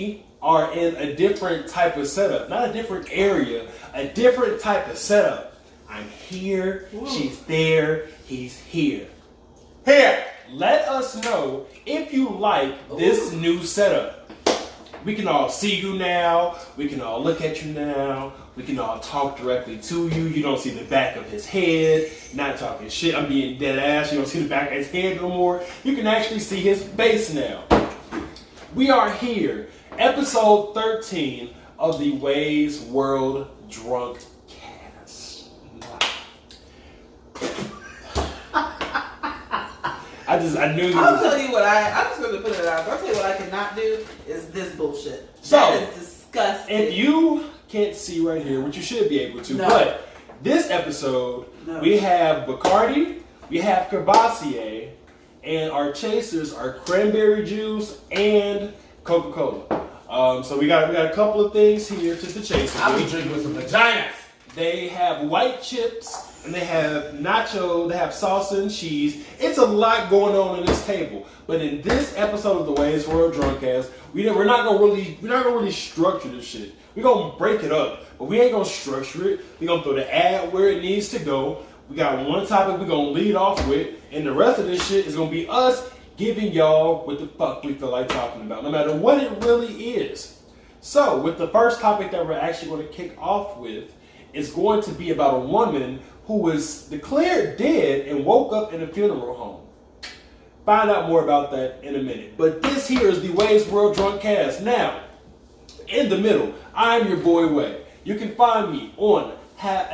we are in a different type of setup. Not a different area, a different type of setup. I'm here, she's there, he's here. Here, let us know if you like this new setup. We can all see you now. We can all look at you now. We can all talk directly to you. You don't see the back of his head. Not talking shit. I'm being dead ass. You don't see the back of his head no more. You can actually see his face now. We are here. Episode 13 of the WEI'S WORLD DRUNKCAST. I knew. I'll tell you what I'm just going to put it out. I'll tell you what I cannot do is this bullshit. So, that is disgusting. If you can't see right here, which you should be able to, but this episode, we have Bacardi, we have Cavassier, and our chasers are cranberry juice and Coca-Cola. So we got a couple of things here to chase. I'll be drinking with some vaginas. They have white chips. And they have nacho, they have salsa and cheese. It's a lot going on in this table. But in this episode of the WEI'S WORLD DRUNKCAST, we're not gonna really structure this shit. We're gonna break it up, but we ain't gonna structure it. We're gonna throw the ad where it needs to go. We got one topic we're gonna lead off with, and the rest of this shit is gonna be us giving y'all what the fuck we feel like talking about, no matter what it really is. So, with the first topic that we're actually gonna kick off with, is going to be about a woman who was declared dead and woke up in a funeral home. Find out more about that in a minute. But this here is the WEI'S WORLD DRUNKCAST. Now, in the middle, I'm your boy Wei. You can find me on Technical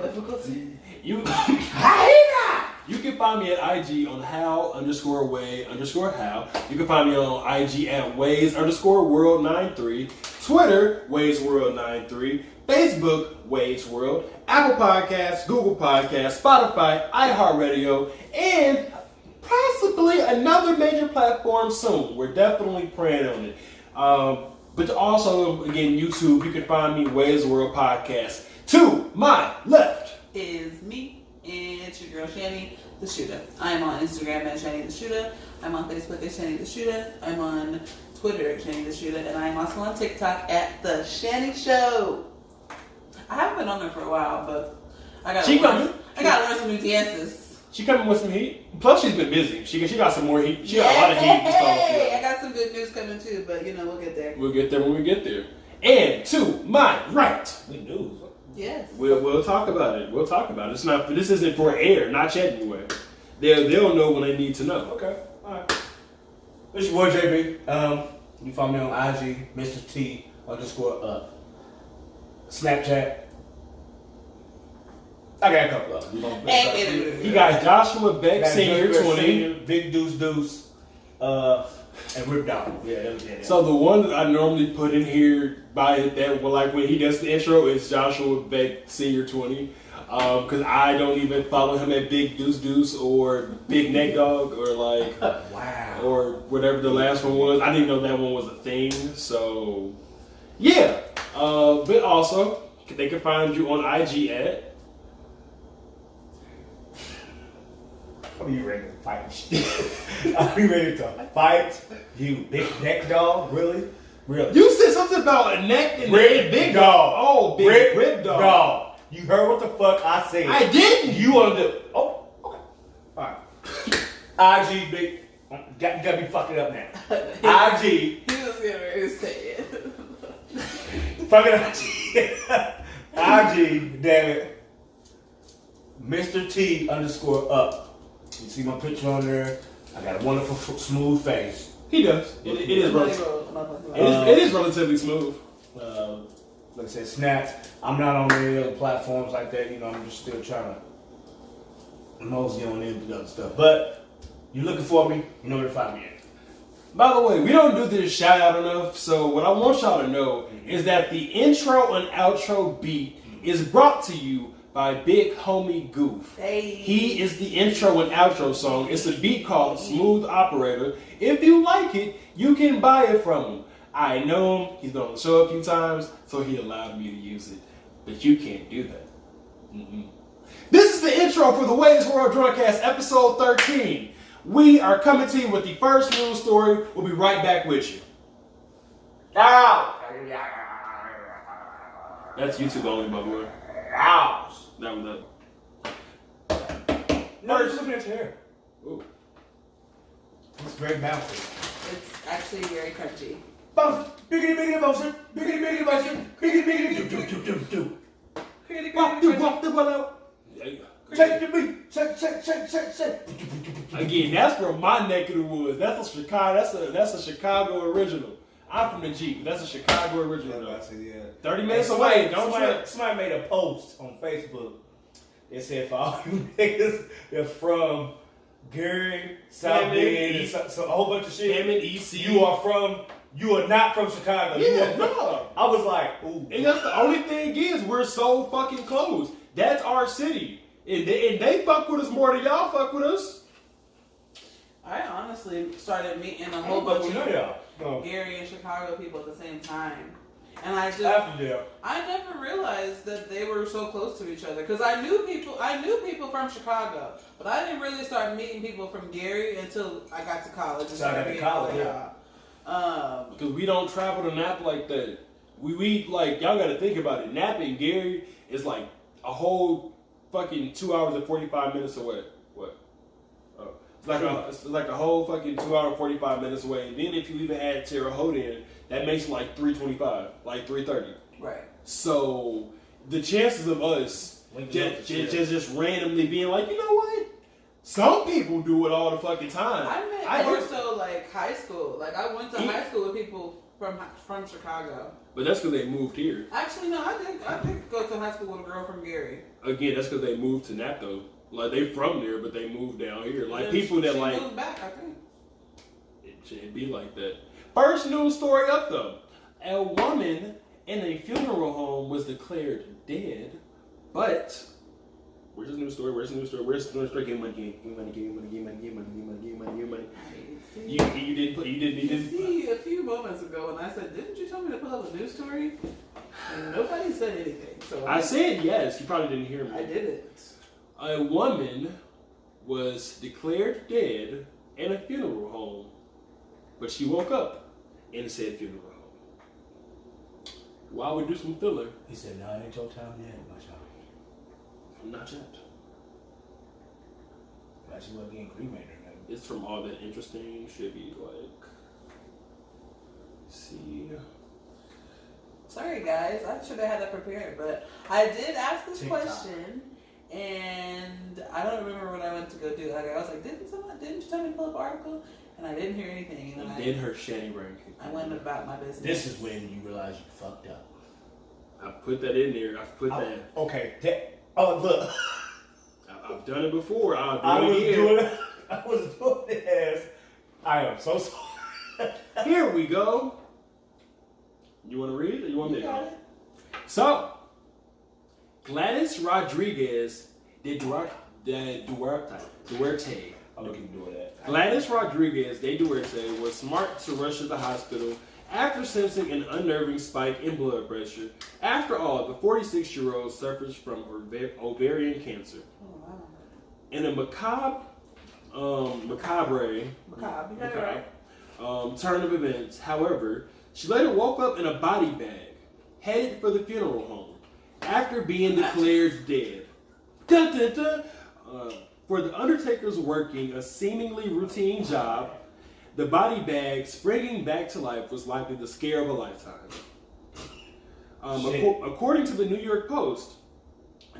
difficulty. You can find me at IG on how_Wei_how. You can find me on IG at WEI'S_World93. Twitter, WEI'S World93. Facebook, WEI'S World. Apple Podcasts, Google Podcasts, Spotify, iHeartRadio, and possibly another major platform soon. We're definitely praying on it. But also, again, YouTube, you can find me, WEI'S World Podcast. To my left is me. And it's your girl Shani the Shooter. I'm on Instagram at Shani the Shooter. I'm on Facebook at Shani the Shooter. I'm on Twitter at Shani the Shooter. And I'm also on TikTok at The Shani Show. I haven't been on there for a while, but I gotta learn some new dances. She coming with some heat. Plus, she's been busy. She got some more heat. She got a lot of heat to start off with. I got some good news coming too, but we'll get there. We'll get there when we get there. And to my right, good news. Yes. We'll talk about it. We'll talk about it. This isn't for air, not yet anyway. They'll know when they need to know. Okay. Alright. This your boy JB. You find me on IG, Mr. T_up. Snapchat. I got a couple of them. You got Joshua Beck, Senior 20. Senior, Big Deuce, and Rip Down. Yeah. So the one that I normally put in here when he does the intro is Joshua Beck, Senior 20. Because I don't even follow him at Big Deuce or Big Neck Dog or wow. or whatever the last one was. I didn't know that one was a thing. So yeah. But also they can find you on IG at. Are you ready to fight? Are you ready to fight? You big neck dog? Really? You said something about a neck and big dog. Oh, big rib dog. You heard what the fuck I said. I didn't. You want to do it? Oh, okay. Alright. IG big. You gotta be fucking up now. IG. He was getting ready to say it. Fucking IG. IG, damn it. Mr. T_up. You see my picture on there. I got a wonderful, smooth face. He does. It is relatively smooth. Like I said, Snap. I'm not on any other platforms like that. I'm just still trying to mosey on into other stuff. But you're looking for me, you know where to find me at. By the way, we don't do this shout out enough. So what I want y'all to know is that the intro and outro beat is brought to you by Big Homie Goof. Hey. He is the intro and outro song. It's a beat called Smooth Operator. If you like it, you can buy it from him. I know him. He's been on the show a few times, so he allowed me to use it. But you can't do that. This is the intro for the WEI'S WORLD DRUNKCAST, episode 13. We are coming to you with the first news story. We'll be right back with you. Ow! That's YouTube only, by the way. Ow! That was up. No, you're looking at your hair. Ooh. It's very bouncy. It's actually very crunchy. Bouncy! Biggity, biggity, bouncy! Biggity, biggity, bouncy! Biggity, biggity, do. Pretty Walk the one out. Check the beat! Check. Again, that's from my neck of the woods. That's a Chicago. That's a Chicago original. I'm from the Jeep. That's a Chicago original. Though. 30 minutes away. Don't trip. Somebody made a post on Facebook. It said for all you niggas that's from Gary, South Bend, and so a whole bunch of shit. Hammond, EC. You are not from Chicago. Yeah, no. I was like, ooh. And that's the only thing is we're so fucking close. That's our city. And they fuck with us more than y'all fuck with us. I honestly started meeting a whole bunch of No. Gary and Chicago people at the same time. And I just, After them. I never realized that they were so close to each other. Because I knew people from Chicago. But I didn't really start meeting people from Gary until I got to college. So I got to college, yeah. Because we don't travel to Napa like that. We like, y'all got to think about it. Napa and Gary is like a whole fucking 2 hours and 45 minutes away. What? Oh. It's like a whole fucking 2 hour 45 minutes away. And then if you even add Terre Haute in, that makes it like 325, like 330. Right. So the chances of us just randomly being like, you know what? Some people do it all the fucking time. I meant more so like high school. Like I went to high school with people from Chicago. But that's because they moved here. Actually, no, I did go to high school with a girl from Gary. Again, that's because they moved to Napa though. Like they from there, but they moved down here. Like Yeah, people that she like moved back, I think. it shouldn't be like that. First news story up though. A woman in a funeral home was declared dead, but where's the news story? Where's the news story? Where's the news story? Give me money. You didn't. See, a few moments ago when I said, didn't you tell me to pull up a news story? And nobody said anything. So I said yes. You probably didn't hear me. I didn't. A woman was declared dead in a funeral home, but she woke up in said funeral home. Why would do some filler? He said, no, it ain't your time yet, my child. Not yet. Glad she wasn't getting cremated or nothing. It's from all that interesting should be like. See. Sorry, guys. I should have had that prepared, but I did ask this TikTok. question, and I don't remember what I went to go do. Like, I was like, didn't you tell me to pull up an article? And I didn't hear anything. And then her shanty brain. I went about my business. This is when you realize you fucked up. I put that in there. That. Okay. Look. I've done it before. I was doing this. I am so sorry. Here we go. You want to read it or you want me to? So, Gladys Rodriguez de Duarte. I'm looking to do that. Gladys Rodriguez de Duarte was smart to rush to the hospital after sensing an unnerving spike in blood pressure. After all, the 46-year-old suffers from ovarian cancer. Oh, wow. In a macabre turn of events, however, she later woke up in a body bag, headed for the funeral home, after being declared dead. Dun, dun, dun. For the undertakers working a seemingly routine job, the body bag springing back to life was likely the scare of a lifetime. According to the New York Post,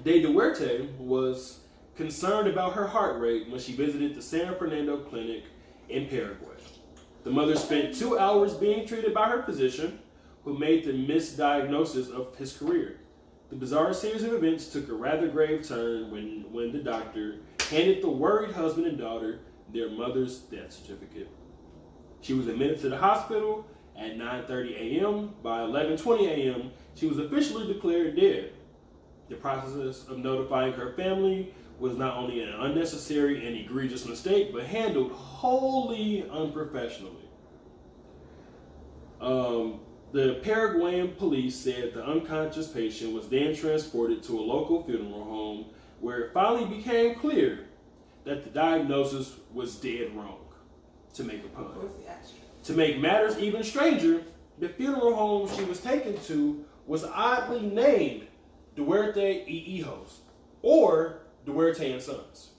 De Duarte was concerned about her heart rate when she visited the San Fernando Clinic in Paraguay. The mother spent 2 hours being treated by her physician, who made the misdiagnosis of his career. The bizarre series of events took a rather grave turn when the doctor handed the worried husband and daughter their mother's death certificate. She was admitted to the hospital at 9:30 a.m. By 11:20 a.m., she was officially declared dead. The process of notifying her family was not only an unnecessary and egregious mistake, but handled wholly unprofessionally. The Paraguayan police said the unconscious patient was then transported to a local funeral home where it finally became clear that the diagnosis was dead wrong, to make a pun. To make matters even stranger, the funeral home she was taken to was oddly named Duarte y Hijos, or Duarte and Sons.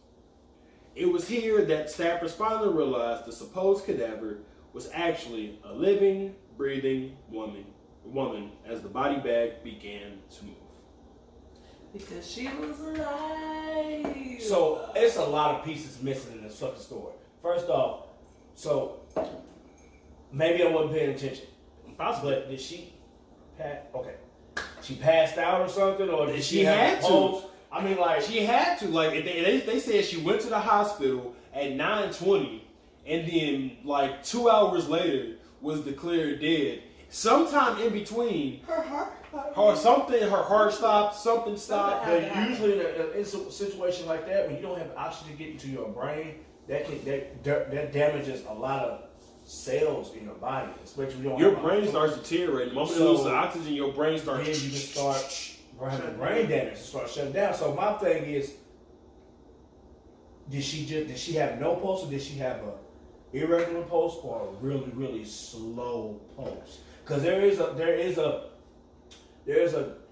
It was here that staffers finally realized the supposed cadaver was actually a living, breathing woman as the body bag began to move. Because she was alive. So it's a lot of pieces missing in this fucking story. First off, so maybe I wasn't paying attention. Possibly, but did she pass? Okay, she passed out or something, or did she had to? I mean, like she had to. Like they said, she went to the hospital at 9:20, and then like 2 hours later was declared dead. Sometime in between, her heart stopped, something stopped. But usually, in a situation like that, when you don't have oxygen getting to your brain, that damages a lot of cells in your body, especially when you don't your have brain starts deteriorating. The moment you lose the oxygen, your brain starts. Then you just start having brain damage, start shutting down. So my thing is, did she have no pulse, or did she have a irregular pulse or a really, really slow pulse? Because there is a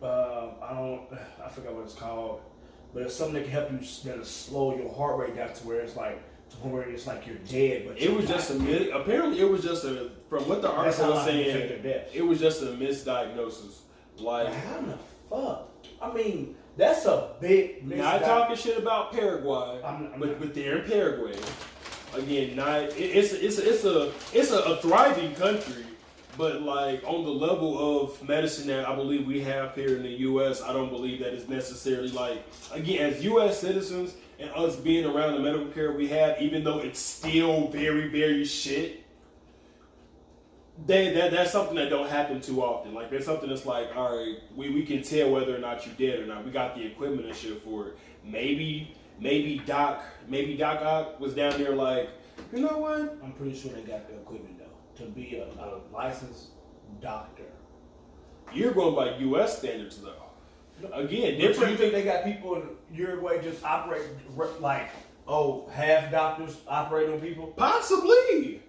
I forgot what it's called, but it's something that can help you that'll slow your heart rate down to where it's like you're dead. But it was just apparently it was just a, from what the article was saying, it was just a misdiagnosis. Like, how the fuck? I mean, that's a big not talking shit about Paraguay, but they're in Paraguay. Again, it's a thriving country, but like on the level of medicine that I believe we have here in the U.S., I don't believe that it's necessarily like, again, as U.S. citizens and us being around the medical care we have, even though it's still very, very shit, that's something that don't happen too often. Like, there's something that's like, all right, we can tell whether or not you're dead or not. We got the equipment and shit for it. Maybe Doc Ock was down there like, you know what? I'm pretty sure they got the equipment though to be a licensed doctor. You're going by U.S. standards though. Again, different. You think they got people in Uruguay just operate like, half doctors operate on people? Possibly.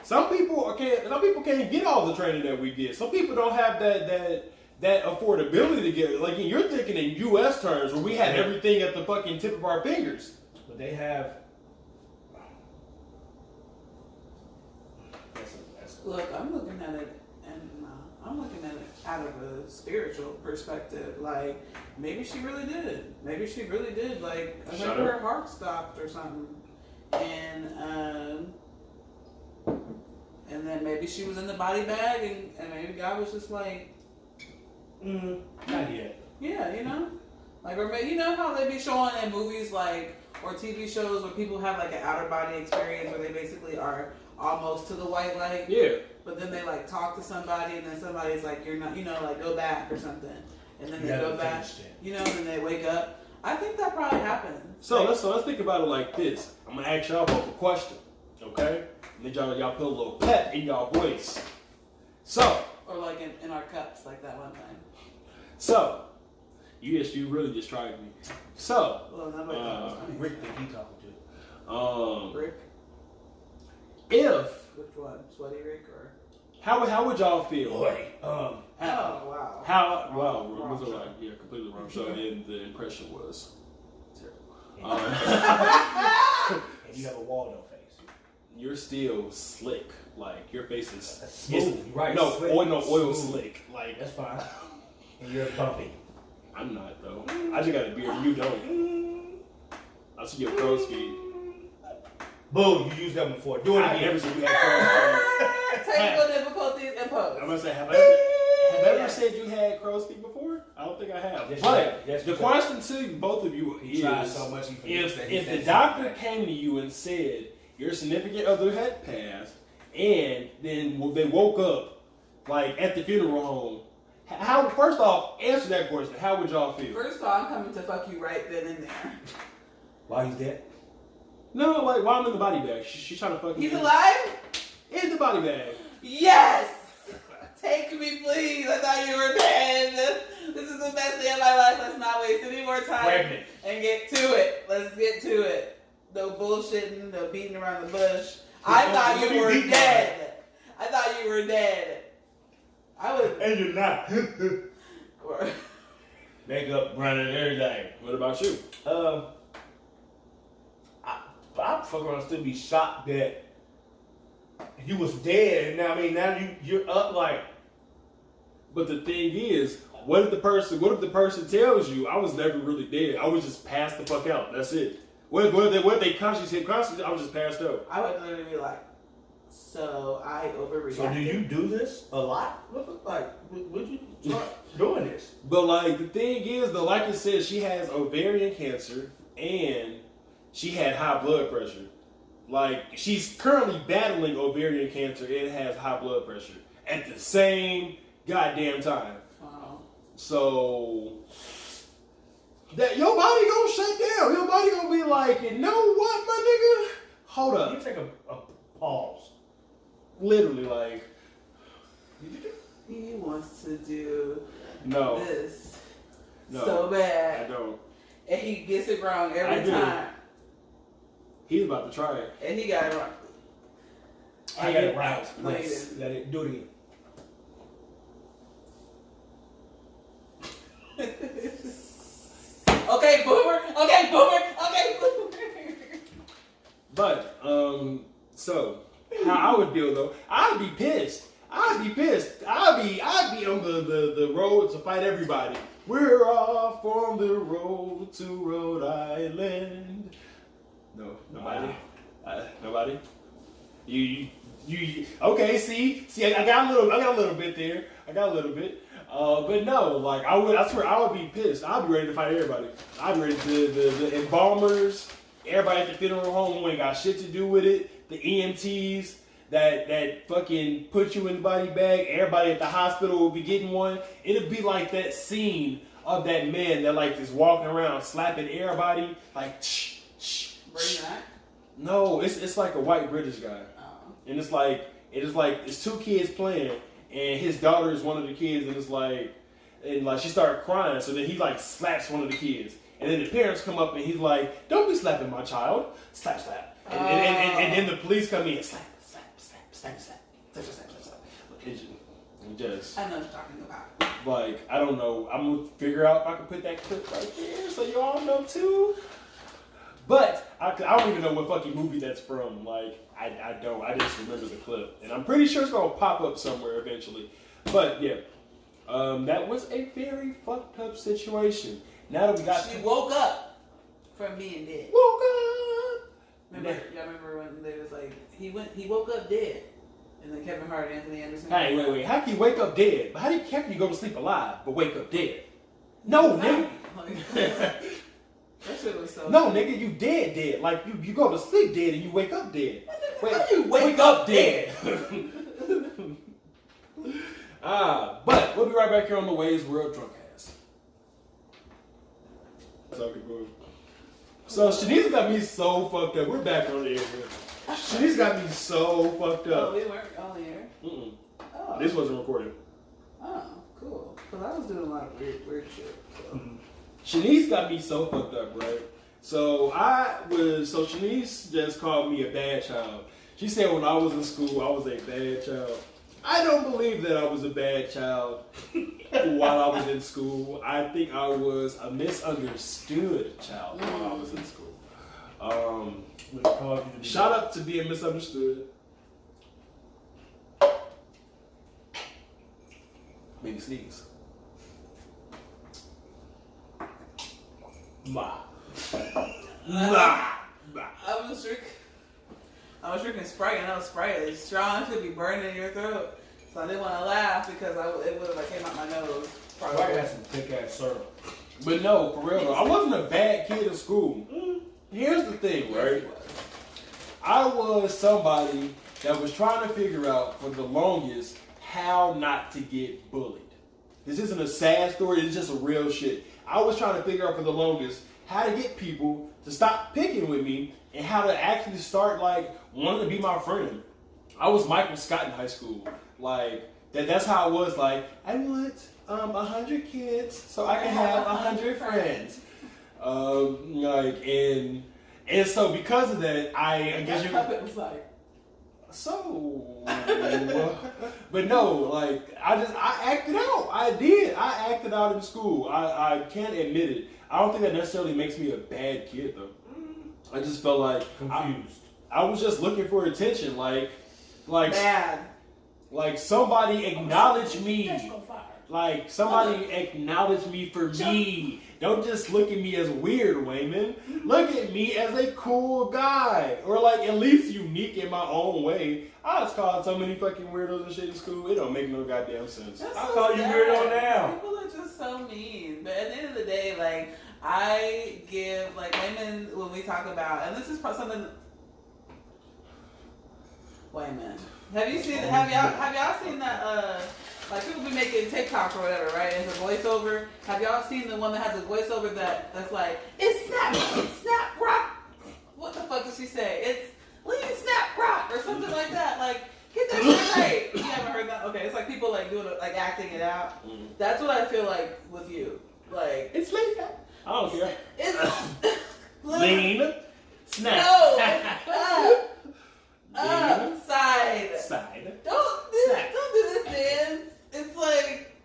Some people can't get all the training that we get. Some people don't have that affordability to get. Like, you're thinking in U.S. terms where we have everything at the fucking tip of our fingers. But they have. Look, I'm looking at it, and I'm looking at it out of a spiritual perspective. Like, maybe she really did. Maybe she really did. Like, I think her heart stopped or something, and then maybe she was in the body bag, and maybe God was just like, not yet. Yeah, you know, like, or maybe, you know how they be showing in movies like, or TV shows where people have like an outer body experience where they basically are almost to the white light. Yeah. But then they like talk to somebody, and then somebody's like, you're not, you know, like, go back or something, and then they go back, you know, and then they wake up. I think that probably happens. So let's think about it like this. I'm gonna ask y'all both a question, okay? And then y'all put a little pep in y'all voice. So, or like in our cups, like that one time. So, you really just tried me. So, Rick that he talking to. Rick. If which one, Sweaty Rick or? How would y'all feel? Wow. Was it like, yeah, completely wrong show, and the impression was terrible. And you have a Waldo face. You're still slick, like your face is smooth, right? No, slick, oil smooth. slick, like that's fine. And you're bumpy. I'm not though. I just got a beard. You don't. I see your crow's feet. Boom! You used that before. Do it again. I never said you had crow's feet. Technical difficulties imposed. I'm gonna say, have I ever said you had crow's feet before? I don't think I have. Yes, but the question to both of you is: so much if the doctor came to you and said your significant other had passed, and then they woke up like at the funeral home, how? First off, answer that question. How would y'all feel? First of all, I'm coming to fuck you right then and there. While he's dead? No, like while I'm in the body bag. She's trying to fuck me. He's alive? In the body bag. Yes! Take me, please. I thought you were dead. This is the best day of my life. Let's not waste any more time. Pregnant. And get to it. Let's get to it. No bullshitting, no beating around the bush. I thought you were dead. I thought you were dead. I would. And you're not. Makeup, running, everything. What about you? I'd fuck around and still be shocked that you was dead. And now, now you're up like. But the thing is, what if the person tells you I was never really dead? I was just passed the fuck out. That's it. What if they consciously I was just passed out? I would literally be like, so I overreacted. So do you do this a lot? Like, would you start doing this? But like the thing is, though, like I said, she has ovarian cancer and she had high blood pressure. Like she's currently battling ovarian cancer and has high blood pressure at the same goddamn time. Wow. So that your body gonna shut down. Your body gonna be like, you know what, my nigga? Hold up. You take a pause. Literally, like. He wants to do No. this No. so bad. I don't. And he gets it wrong every I do. time. He's about to try it. And he got it wrong. I got it right. No, you Let's didn't. let it do it again. Okay, boomer. Okay, boomer. Okay, boomer. But, so, how I would feel though, I'd be pissed. I'd be on the road to fight everybody. We're off on the road to Rhode Island. No, nobody. Nobody. You. Okay, see, I got a little bit there. But no, like I swear I would be pissed. I'd be ready to fight everybody. I'd be ready the embalmers, everybody at the funeral home who ain't got shit to do with it, the EMTs that fucking put you in the body bag, everybody at the hospital will be getting one. It'd be like that scene of that man that like is walking around slapping everybody like shh. Bring that. No, it's like a white British guy. Oh. And it's like it's two kids playing, and his daughter is one of the kids, and it's like, she started crying, so then he like slaps one of the kids, and then the parents come up and he's like, "Don't be slapping my child!" Slap, and then the police come in, slap. It just, I know what you're talking about. like, I don't know. I'm gonna figure out if I can put that clip right there so you all know too. But I don't even know what fucking movie that's from. Like, I don't. I just remember the clip. And I'm pretty sure it's going to pop up somewhere eventually. But, yeah. That was a very fucked up situation. Now that we got... She woke up from being dead. Woke up! Y'all remember when they was like, he woke up dead. And then Kevin Hart and Anthony Anderson. Hey, wait. How can you wake up dead? How can you go to sleep alive but wake up dead? No, nigga. That shit was so No, nigga, you dead. Like, you go to sleep dead and you wake up dead. Wait, how do you wake up dead? But we'll be right back here on the WEI'S WORLD DRUNKCAST. So Shanice got me so fucked up. We're back on the air. Shanice got me so fucked up. Oh, we weren't on the air? Mm-mm. Oh. This wasn't recorded. Oh, cool. Because I was doing a lot of weird shit. So. Shanice got me so fucked up, right? So Shanice just called me a bad child. She said when I was in school, I was a bad child. I don't believe that I was a bad child while I was in school. I think I was a misunderstood child while I was in school. Shout out to being misunderstood. Maybe sneeze. I was drinking Sprite, and that Sprite is strong. It could be burning in your throat. So I didn't want to laugh because it would have came out my nose. Probably had some thick ass syrup. But no, for real though, I wasn't a bad kid in school. Here's the thing, right? I was somebody that was trying to figure out for the longest how not to get bullied. This isn't a sad story, it's just a real shit. I was trying to figure out for the longest how to get people to stop picking with me and how to actually start like wanting to be my friend. I was Michael Scott in high school. Like That's how it was. Like, I want 100 kids so I can have 100 friends. And so because of that, I guess you. Puppet was like. So, but no, like I acted out. I did. I acted out in school. I can't admit it. I don't think that necessarily makes me a bad kid though. I just felt like confused. I was just looking for attention, like bad. Like somebody acknowledge me. Like somebody acknowledge me for me. Don't just look at me as weird, Wayman. Look at me as a cool guy. Or like at least unique in my own way. I was called so many fucking weirdos and shit in school. It don't make no goddamn sense. That's I so call you sad. weirdo now. People are just so mean. But at the end of the day, like I give like Wayman when we talk about, and this is something. Wayman, have y'all seen that? Like people be making TikTok or whatever, right? It's a voiceover. Have y'all seen the one that has a voiceover that's like, it's snap rock. What the fuck does she say? It's lean snap rock or something like that. Like, get that shit right. You haven't heard that? Okay, it's like people like doing it, like acting it out. That's what I feel like with you. Like, it's lean. I don't care. It's lean snap. No. Side. Don't do this dance. It's like,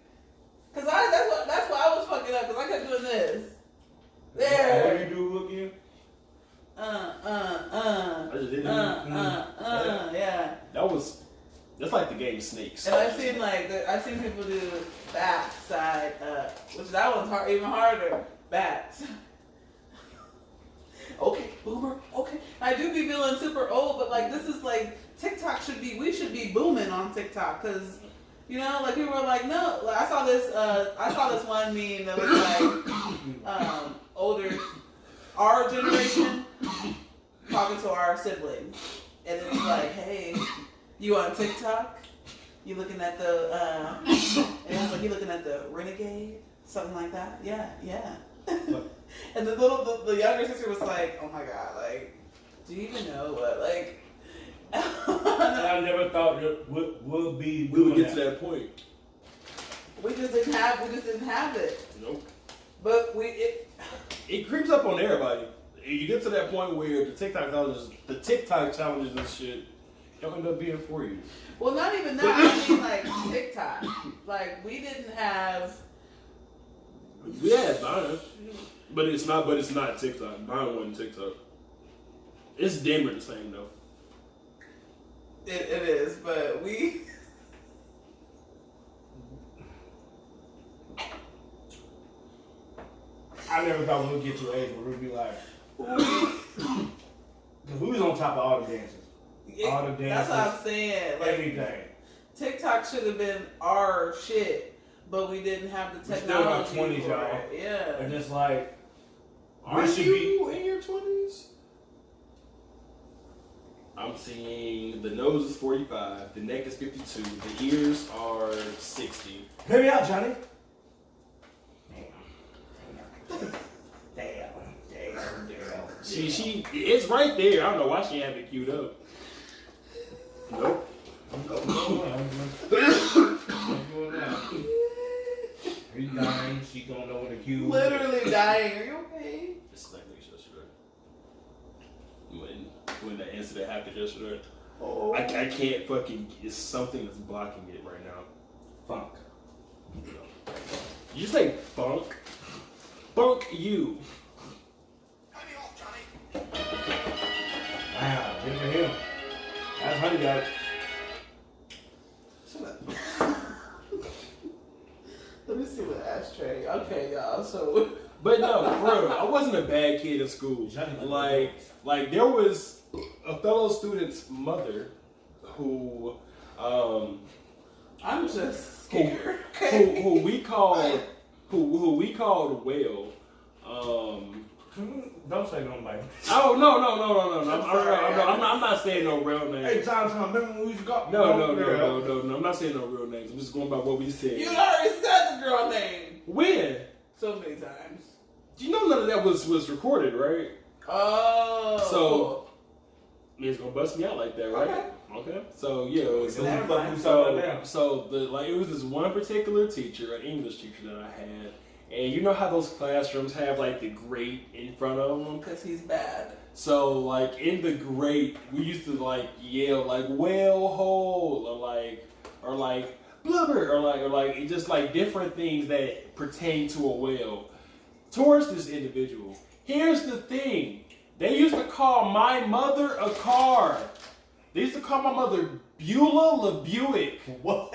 cause that's why I was fucking up, cause I kept doing this. There. What do you do again? Yeah. That's like the game Snakes. And I've seen people do back, side, which that one's even harder. Back. Okay, boomer. Okay, I do be feeling super old, but like this is like TikTok we should be booming on TikTok, cause you know, like people were like, no. Like, I saw this one meme that was like older, our generation talking to our siblings, and it's like, hey, you on TikTok? You looking at the and it's like you looking at the Renegade, something like that. Yeah. And the younger sister was like, oh my god, like, do you even know what, like? I never thought that we would get to that point. We just didn't have it. Nope. But it creeps up on everybody. You get to that point where the TikTok challenges and shit don't end up being for you. Well, not even that. I mean, like TikTok. Like we didn't have. We had Vine, but it's not TikTok. Vine wasn't TikTok. It's damn near the same though. It is, but we. I never thought we would get to an age where we'd be like, because we was on top of all the dances. All the dances. That's what I'm saying. Like, everything. TikTok should have been our shit, but we didn't have the technology. We're still in our 20s, y'all. Yeah. And it's like, are you in your 20s? I'm seeing the nose is 45, the neck is 52, the ears are 60. Hear me out, Johnny. Damn. She it's right there. I don't know why she have it queued up. Nope. Are you dying? She gonna know what the cue. Literally dying. Are you okay? Just like me yesterday. When the incident happened yesterday. Oh. I can't fucking. It's something that's blocking it right now. Funk. You say funk? Funk you. Cut me off, Johnny. Wow, good for him. That's honey guy. Shut up. Let me see the ashtray. Okay, y'all. So. But no, for real, I wasn't a bad kid in school. Like there was a fellow student's mother who, I'm just scared. who we called Whale. Don't say nobody. Oh no! I'm not saying no real names. Hey, Tom, remember when we used to go? No. I'm not saying no real names. I'm just going by what we said. You already said the girl name. When? So many times. You know none of that was recorded, right? Oh. So It's gonna bust me out like that, right? Okay. So yeah, it was, Never mind. so it was this one particular teacher, an English teacher that I had, and you know how those classrooms have like the grate in front of them? Because he's bad. So like in the grate, we used to like yell like "well hole" or like blubber or like just like different things that pertain to a whale towards this individual. Here's the thing. They used to call my mother a car. They used to call my mother Beulah LeBuick. What?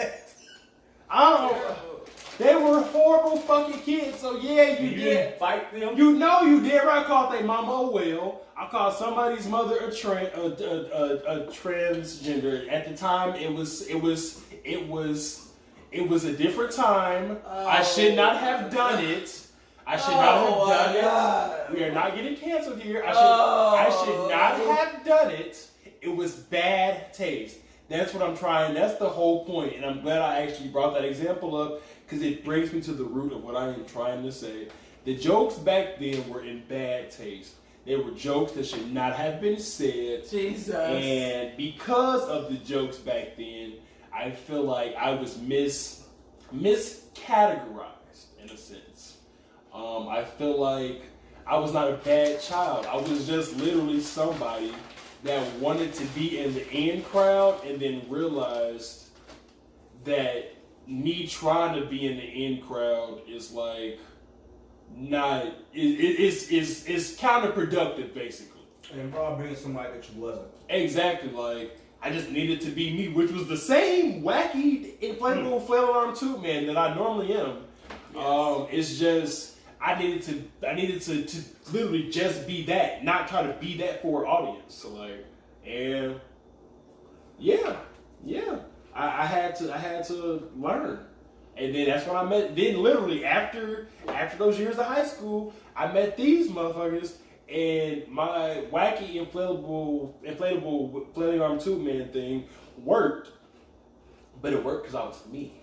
I don't know. They were horrible fucking kids. So yeah, you did fight them. You know you did right. I called their mama a whale. I called somebody's mother a transgender. At the time, it was a different time. I should not have done it. I should not have done it. We are not getting canceled here. I should not have done it. It was bad taste. That's what I'm trying. That's the whole point. And I'm glad I actually brought that example up because it brings me to the root of what I am trying to say. The jokes back then were in bad taste. They were jokes that should not have been said. Jesus. And because of the jokes back then, I feel like I was miscategorized in a sense. I feel like I was not a bad child. I was just literally somebody that wanted to be in the in crowd and then realized that me trying to be in the in crowd is like not is counterproductive basically. And probably being somebody that you wasn't. Exactly, like I just needed to be me, which was the same wacky inflatable flail alarm tube man that I normally am. Yes. It's just I needed to literally just be that, not try to be that for an audience. So like, and yeah, I had to learn, and then that's when I met. Then literally after those years of high school, I met these motherfuckers, and my wacky inflatable flailing arm tube man thing worked, but it worked because I was me.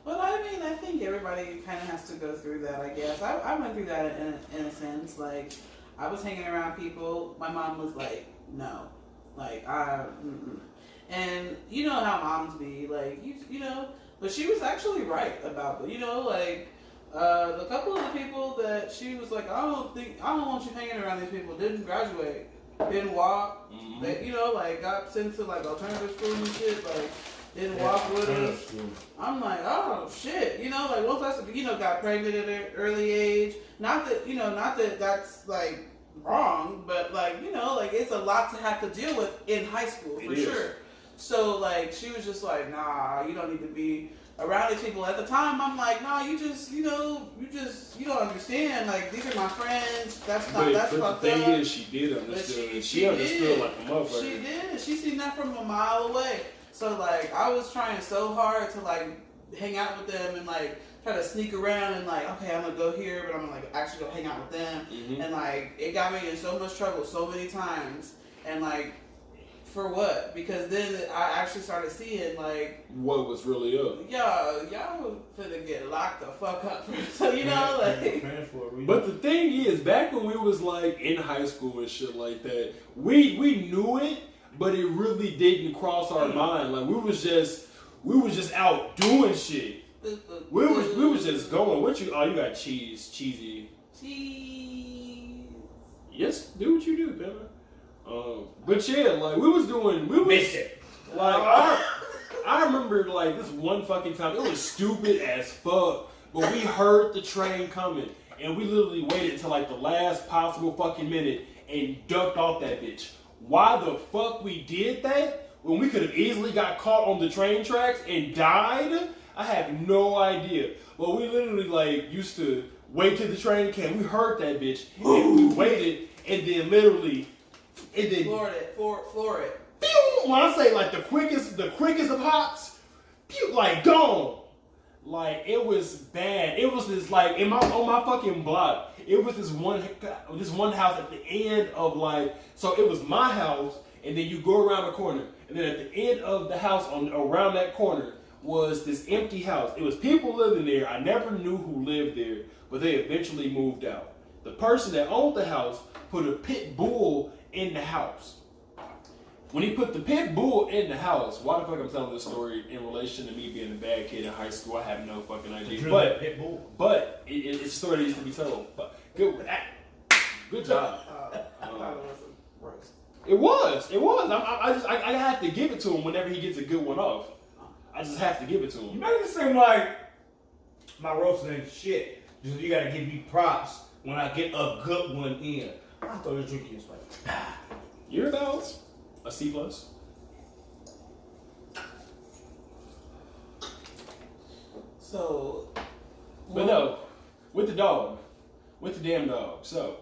Well, I mean, I think everybody kind of has to go through that, I guess. I went through that in a sense. Like, I was hanging around people. My mom was like, no. Like, And you know how moms be. Like, you know. But she was actually right about it. You know, like, the couple of the people that she was like, I don't want you hanging around these people, didn't graduate, didn't walk. Mm-hmm. They, you know, like, got sent to, like, alternative school and shit. Like, didn't walk with us. I'm like, oh shit, you know, like once I, got pregnant at an early age. Not that that's like wrong, but like, like it's a lot to have to deal with in high school for sure. So like, she was just like, nah, you don't need to be around these people. At the time, I'm like, nah, you don't understand. Like, these are my friends. That's fucked up. But the thing is, she did understand. She understood like a motherfucker. She did. She seen that from a mile away. So like I was trying so hard to like hang out with them and like try to sneak around and like, okay, I'm gonna go here, but I'm gonna like actually go hang out with them. Mm-hmm. And like it got me in so much trouble so many times. And like for what? Because then I actually started seeing like what was really up. Y'all finna get locked the fuck up. So like. But the thing is, back when we was like in high school and shit like that, we knew it. But it really didn't cross our mind. Like we was just out doing shit. We was just going. What you? Oh, you got cheesy. Cheese. Yes, do what you do, baby. But yeah, like we was miss it. Like I remember like this one fucking time. It was stupid as fuck. But we heard the train coming, and we literally waited until like the last possible fucking minute and ducked off that bitch. Why the fuck we did that when we could have easily got caught on the train tracks and died? I have no idea. But we literally like used to wait till the train came. We heard that bitch and we waited and then floor it. Pew! When I say like the quickest of hops, pew, like gone. Like it was bad. It was this like on my fucking block. It was this one house at the end of like, so it was my house, and then you go around the corner, and then at the end of the house around that corner was this empty house. It was people living there. I never knew who lived there, but they eventually moved out. The person that owned the house put a pit bull in the house. when he put the pit bull in the house, why the fuck I'm telling this story in relation to me being a bad kid in high school? I have no fucking idea. But it's a story that needs to be told. But good job. I thought it was a roast. It was. I have to give it to him whenever he gets a good one off. I just have to give it to him. You make it seem like my roast ain't shit. Just you gotta give me props when I get a good one in. I thought it was drinking like You're about a C+. So, But no, with the dog. With the damn dog. So,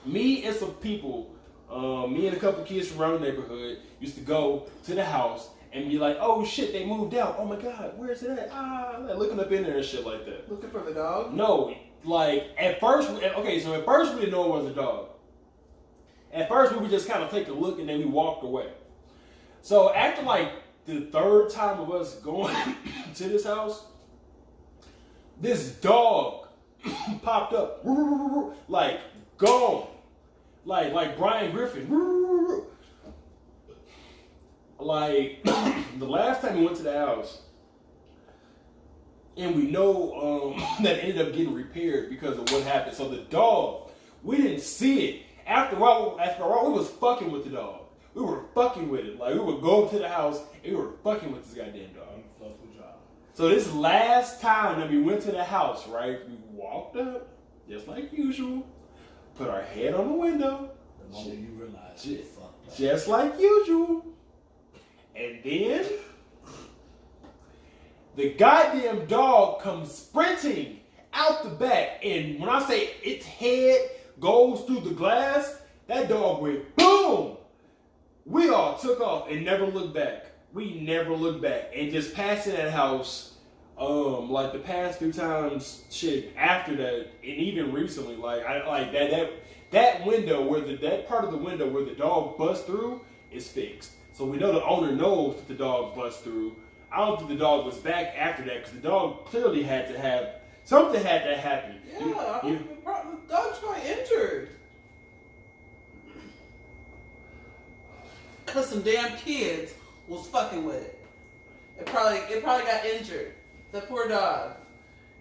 me and some people, me and a couple kids from around the neighborhood used to go to the house and be like, oh shit, they moved out. Oh my god, where's it at? Like looking up in there and shit like that. looking for the dog? No, like at first we didn't know it was a dog. At first we would just kind of take a look and then we walked away. So after like the third time of us going to this house, this dog popped up, like gone, like Brian Griffin. Like the last time we went to the house, and we know that it ended up getting repaired because of what happened. So the dog, we didn't see it. After a while, we was fucking with the dog. We were fucking with it. Like we would go to the house and we were fucking with this goddamn dog. So this last time that we went to the house, right? We walked up, just like usual, put our head on the window. The moment you realize you fucked up. Just like usual. And then the goddamn dog comes sprinting out the back. And when I say its head goes through the glass, that dog went boom. We all took off and never looked back. We never looked back. And just passing that house, like the past few times, shit, after that, and even recently, that window where that part of the window where the dog bust through is fixed. So we know the owner knows that the dog bust through. I don't think the dog was back after that because the dog clearly had to have something had to happen. Yeah, the dog's probably injured. Cause some damn kids was fucking with it. It probably got injured. The poor dog.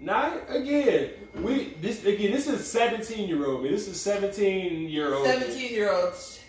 Now again, this is 17-year-old. This is 17-year-old. 17-year-olds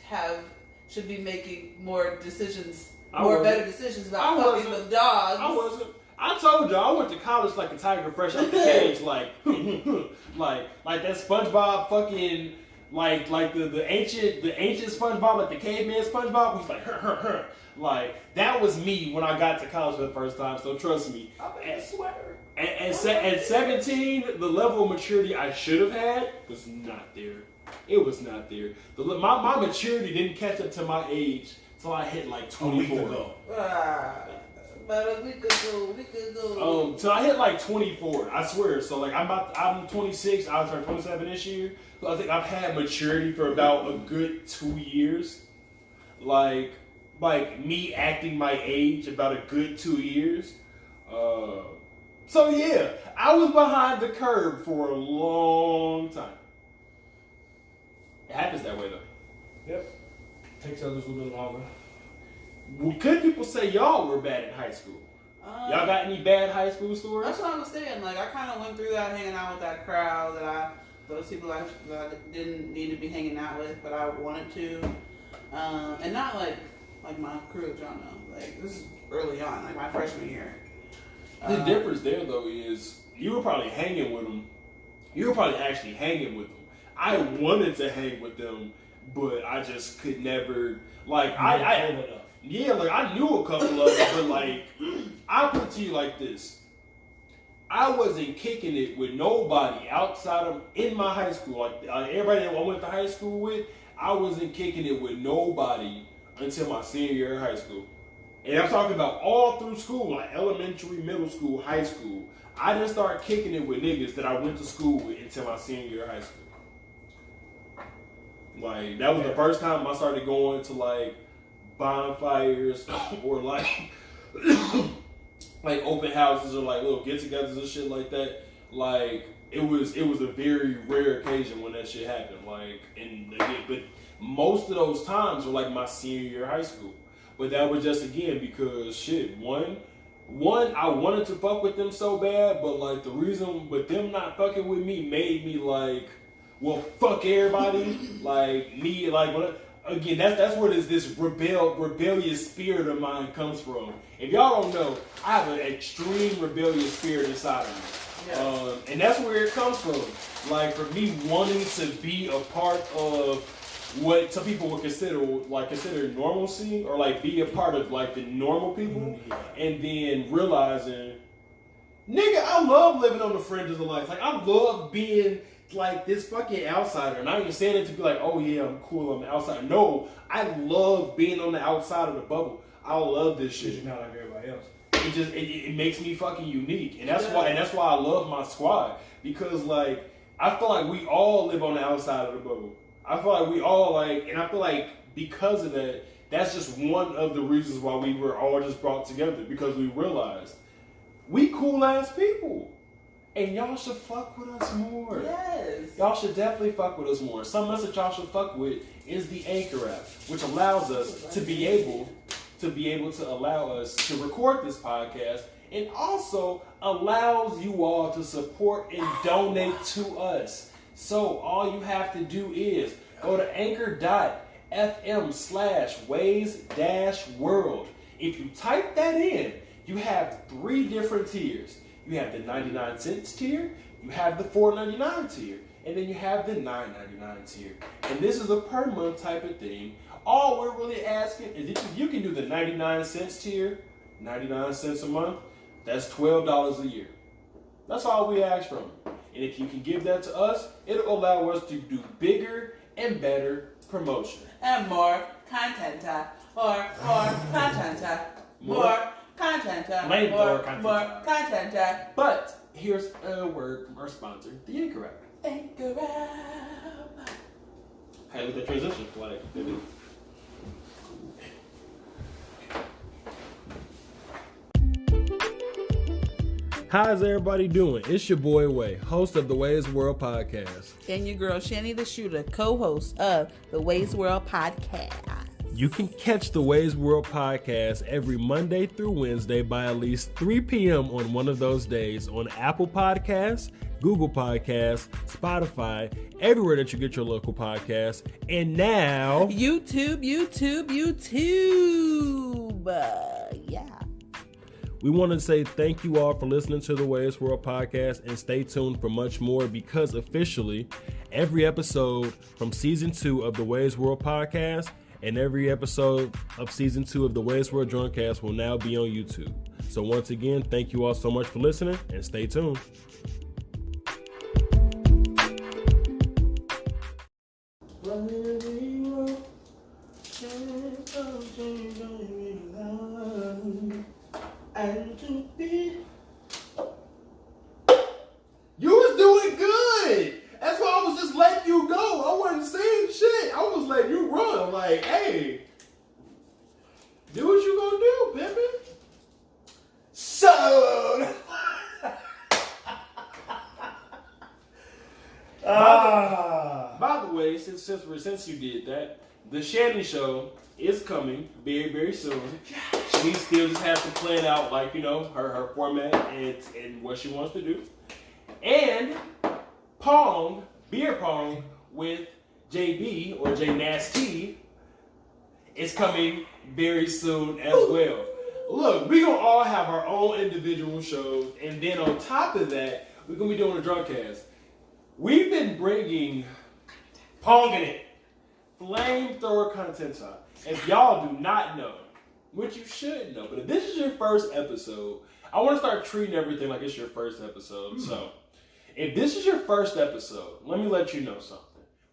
should be making more decisions, better better decisions about fucking with dogs. I wasn't. I told you I went to college like a tiger fresh out the cage, like that SpongeBob fucking like the ancient SpongeBob, like the caveman SpongeBob. He's like like that was me when I got to college for the first time. So trust me. I sweater. At 17, the level of maturity I should have had was not there. It was not there. My maturity didn't catch up to my age until I hit like 24. A week ago. About a week ago. Till I hit like 24. I swear. So like I'm 26. I'll turn 27 this year. So I think I've had maturity for about a good 2 years. Like me acting my age about a good 2 years. So yeah, I was behind the curve for a long time. It happens that way though. Yep. Takes others a little bit longer. Could people say y'all were bad in high school? Y'all got any bad high school stories? That's what I was saying. Like I kind of went through that hanging out with that crowd those people that I didn't need to be hanging out with, but I wanted to, and not like my crew, y'all know. Like this is early on, like my freshman year. The difference there though is you were probably hanging with them. You were probably actually hanging with them. I wanted to hang with them, but I just could never. Like I knew a couple of them, but like I put it to you like this: I wasn't kicking it with nobody outside of in my high school. Like everybody that I went to high school with, I wasn't kicking it with nobody until my senior year of high school. And I'm talking about all through school, like elementary, middle school, high school. I didn't start kicking it with niggas that I went to school with until my senior year of high school. Like, that was the first time I started going to, like, bonfires or, like, like, open houses or, like, little get-togethers and shit like that. Like, it was a very rare occasion when that shit happened. Like, but most of those times were like my senior year of high school. But that was just again because shit, one, I wanted to fuck with them so bad, but like the reason with them not fucking with me made me like, well, fuck everybody. Like me, like again, that's where this rebellious spirit of mine comes from. If y'all don't know, I have an extreme rebellious spirit inside of me. Yes. And that's where it comes from. Like for me wanting to be a part of what some people would consider normalcy, or like be a part of like the normal people, and then realizing, nigga, I love living on the fringes of life. Like I love being like this fucking outsider. And I ain't even saying it to be like, oh yeah, I'm cool, I'm an outsider. No, I love being on the outside of the bubble. I love this shit. You're not like everybody else. It makes me fucking unique. And that's why I love my squad. Because like I feel like we all live on the outside of the bubble. I feel like we all and I feel like because of that, that's just one of the reasons why we were all just brought together, because we realized we cool ass people. And y'all should fuck with us more. Yes. Y'all should definitely fuck with us more. Something else that y'all should fuck with is the Anchor app, which allows us to be able to allow us to record this podcast, and also allows you all to support and donate to us. So all you have to do is go to anchor.fm/WEI'S-WORLD. If you type that in, you have 3 different tiers. You have the 99 cents tier, you have the $4.99 tier, and then you have the $9.99 tier. And this is a per month type of thing. All we're really asking is if you can do the 99 cents tier, 99 cents a month, that's $12 a year. That's all we ask from you. And if you can give that to us, it'll allow us to do bigger and better promotion. And more content, more content, more content, more content. But here's a word from our sponsor, the Anchor app. Anchor app. Hey, look at that transition. Like, baby. How's everybody doing? It's your boy Way, host of the WEI'S WORLD podcast. And your girl Shani the Shooter, co-host of the WEI'S WORLD podcast. You can catch the WEI'S WORLD podcast every Monday through Wednesday by at least 3 p.m. on one of those days on Apple Podcasts, Google Podcasts, Spotify, everywhere that you get your local podcasts, and now YouTube. Yeah. We want to say thank you all for listening to the WEI'S WORLD podcast, and stay tuned for much more, because officially every episode from season 2 of the WEI'S WORLD podcast and every episode of season 2 of the WEI'S WORLD DRUNKCAST will now be on YouTube. So once again, thank you all so much for listening, and stay tuned. You was doing good. That's why I was just letting you go. I wasn't saying shit. I was letting you run. Like, hey, do what you gonna do, pimpin'. So, by the way, since you did that, the Shanny Show is coming very, very soon. She still just has to plan out, like, you know, her format and what she wants to do. And beer pong with JB or J Nasty is coming very soon as well. Look, we're gonna all have our own individual shows, and then on top of that, we're gonna be doing a Drunkcast. We've been bringing Ponging it. flamethrower content on. If y'all do not know, which you should know, but if this is your first episode, I want to start treating everything like it's your first episode. So, if this is your first episode, let me let you know something.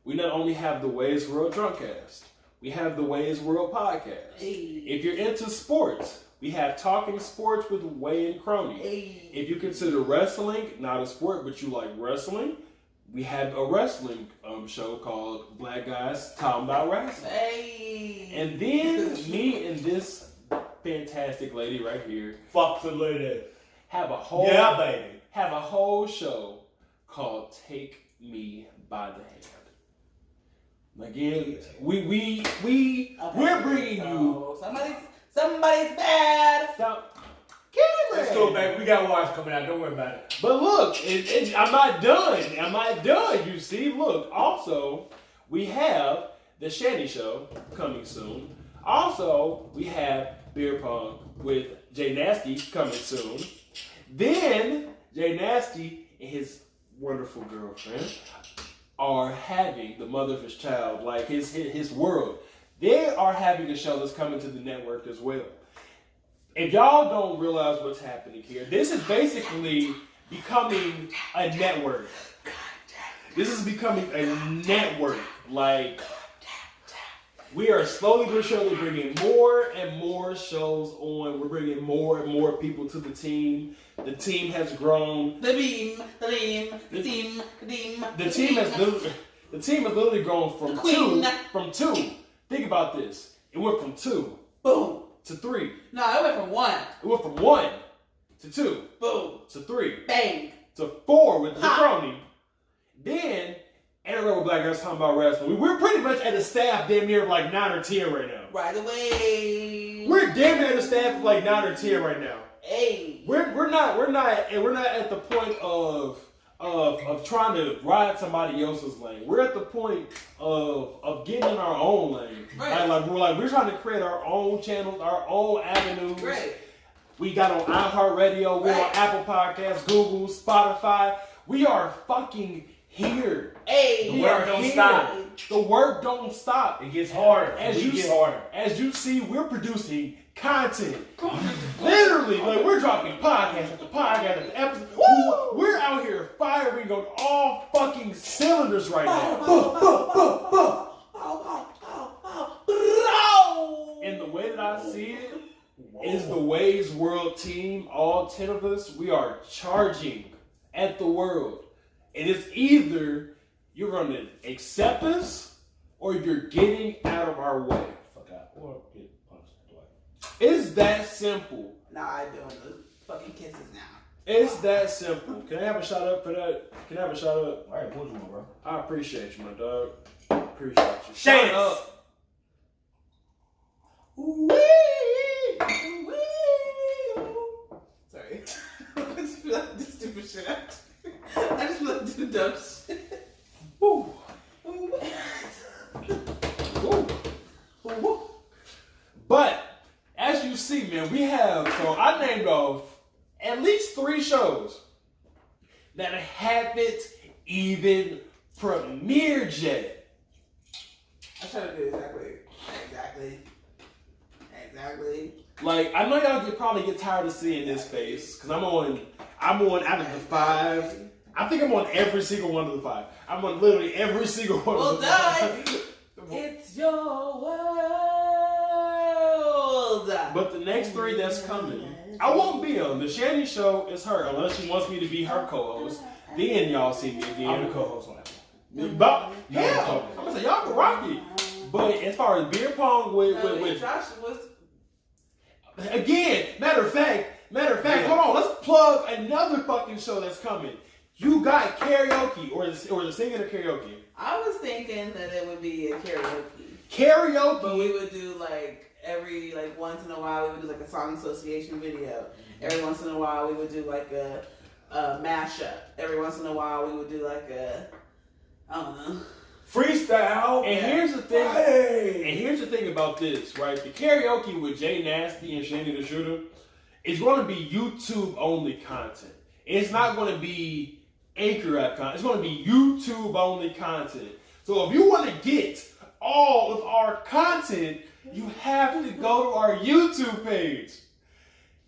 We not only have the WEI'S WORLD DRUNKCAST, we have the WEI'S WORLD podcast. Hey. If you're into sports, we have Talking Sports with Way and Crony. Hey. If you consider wrestling not a sport, but you like wrestling, we have a wrestling show called Black Guys Talking About Wrestling. Hey. And then me and this fantastic lady right here Fuck the lady. have a whole show called Take Me by the Hand. Again, we're bringing you. Somebody's bad. Stop. Let's go, baby. We got wars coming out. Don't worry about it. But look, I'm not done. I'm not done. You see, look. Also, we have the Shanny Show coming soon. Also, we have Beer Pong with Jay Nasty coming soon. Then Jay Nasty and his wonderful girlfriend are having the mother of his child, like his world. They are having a show that's coming to the network as well. If y'all don't realize what's happening here, this is basically becoming a network. This is becoming a network. Like, we are slowly but surely bringing more and more shows on. We're bringing more and more people to the team. The team has grown. The team has literally grown from two. Think about this. It went from 2 boom to 3. No, it went from 1. It went from 1 to 2. Boom To 3. Bang To 4 with the crony. Then, Anaero Black Girls talking about wrestling. We're pretty much at a staff damn near like 9 or 10 right now. right away. We're damn near at a staff of like 9 or 10 right now. Hey. We're not at the point of trying to ride somebody else's lane. We're at the point of getting in our own lane. Right. We're trying to create our own channels, our own avenues. Right. We got on iHeartRadio, we're on Apple Podcasts, Google, Spotify. We are fucking here. Hey. The work don't stop. The work don't stop. It gets harder. As you see, we're producing content. Literally, like we're dropping podcast after podcast after episode. We're out here firing on all fucking cylinders right now. And the way that I see it is the WEI'S World team, all 10 of us, we are charging at the world. And it's either you're going to accept us or you're getting out of our way. Fuck out. Or get punched. It's that simple. Nah, I doing the fucking kisses now. It's that simple. Can I have a shout out for that? Can I have a shout out? All right, pull you one, bro. I appreciate you, my dog. Appreciate you. Shout Shout out. Sorry. I just feel like this stupid shit. I just feel like do dumb shit. Woo. Woo. But as you see, man, we have, so I named off at least 3 shows that haven't even premiered yet. I try to do exactly. Like, I know y'all probably get tired of seeing this face, because I'm on out of the 5. I think I'm on every single one of the 5. I'm on literally every single one of the 5. It's your world. But the next 3 that's coming, I won't be on. The Shanny Show is her, unless she wants me to be her co-host. Then y'all see me again. I'm the co-host on that one. But hell, I'm gonna say y'all can rock it. But as far as beer pong with Josh was. Again, matter of fact, hold on, let's plug another fucking show that's coming. You got karaoke, or the singing or karaoke? I was thinking that it would be a karaoke. Karaoke? But we would do every once in a while we would do a song association video. Every once in a while we would do a mashup. Every once in a while we would do I don't know. Freestyle. And here's the thing. Hey. And here's the thing about this, right? The karaoke with Jay Nasty and Shanny the Shooter is going to be YouTube only content. It's not going to be Anchor app content. It's going to be YouTube only content. So if you want to get all of our content, you have to go to our YouTube page.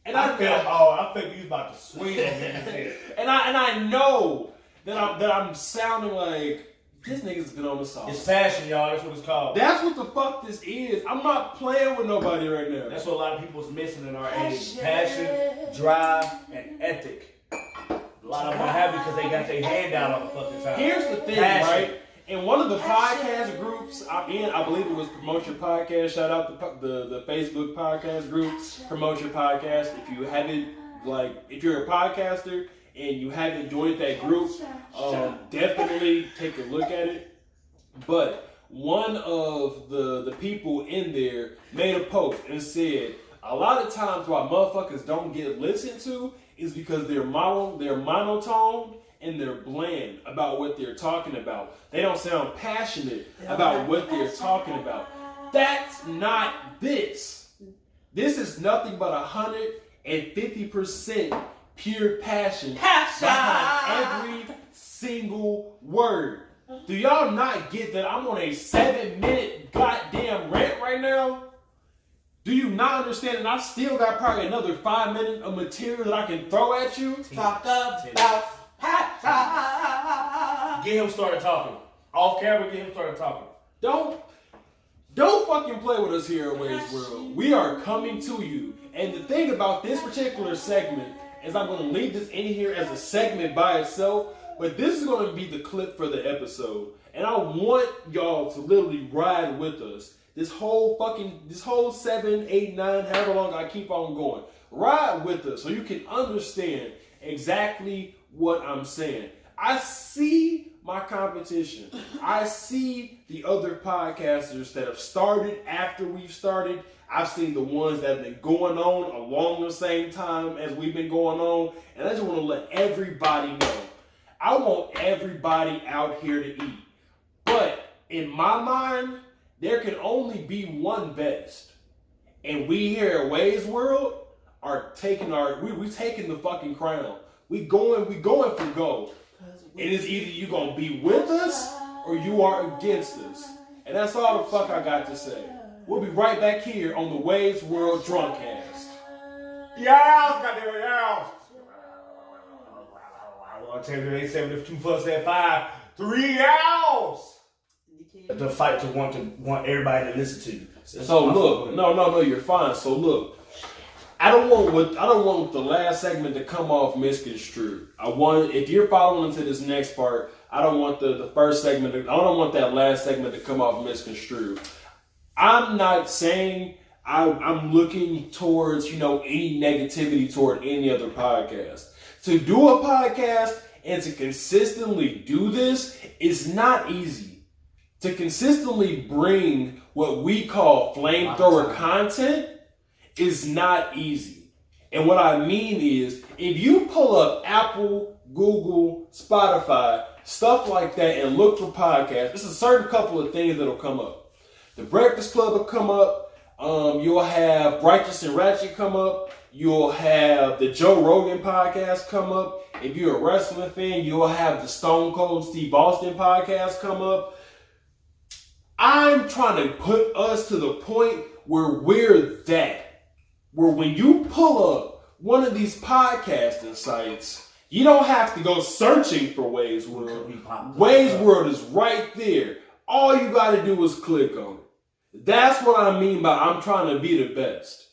And I think we was about to swing on his head. And I know that I'm sounding like this nigga's been on the sauce. It's passion, y'all. That's what it's called. That's what the fuck this is. I'm not playing with nobody right now. That's what a lot of people's missing in our age. Passion, drive, and ethic. A lot of them are happy because they got their hand out all the fucking time. Here's the thing, right? In one of the podcast groups I'm in, I believe it was Promote Your Podcast. Shout out the Facebook podcast group, Promote Your Podcast. If you haven't, if you're a podcaster and you haven't joined that group, definitely take a look at it. But one of the people in there made a post and said, a lot of times why motherfuckers don't get listened to is because they're monotone and they're bland about what they're talking about. They don't sound passionate about what they're talking about. That's not this. This is nothing but 150% pure passion behind every single word. Do y'all not get that I'm on a 7-minute goddamn rant right now? Do you not understand? And I still got probably another 5 minutes of material that I can throw at you. Talk about passion. Get him started talking. Off camera, get him started talking. Don't fucking play with us here at WEI'S World. We are coming to you. And the thing about this particular segment is I'm going to leave this in here as a segment by itself. But this is going to be the clip for the episode. And I want y'all to literally ride with us. This whole 7, 8, 9, however long I keep on going. Ride with us so you can understand exactly what I'm saying. I see my competition. I see the other podcasters that have started after we've started. I've seen the ones that have been going on along the same time as we've been going on. And I just want to let everybody know. I want everybody out here to eat. But in my mind, there can only be one best. And we here at WEI'S World are taking we taking the fucking crown. We going for gold. It is either you gonna be with us or you are against us. And that's all the fuck I got to say. We'll be right back here on the WEI'S World Drunkcast. Y'all, goddamn it, y'all. I want to tell you, they said if 2 + 5, 3 hours. The fight to want everybody to listen to you. So look, no, you're fine. So look, I don't want the last segment to come off misconstrued. If you're following into this next part, I don't want the first segment. I don't want that last segment to come off misconstrued. I'm not saying I'm looking towards any negativity toward any other podcast. To do a podcast and to consistently do this is not easy. To consistently bring what we call flamethrower content is not easy. And what I mean is, if you pull up Apple, Google, Spotify, stuff like that, and look for podcasts, there's a certain couple of things that'll come up. The Breakfast Club will come up. You'll have Righteous and Ratchet come up. You'll have the Joe Rogan podcast come up. If you're a wrestling fan, you'll have the Stone Cold Steve Austin podcast come up. I'm trying to put us to the point where we're that. Where when you pull up one of these podcasting sites, you don't have to go searching for WEI'S World. WEI'S World is right there. All you got to do is click on it. That's what I mean by I'm trying to be the best.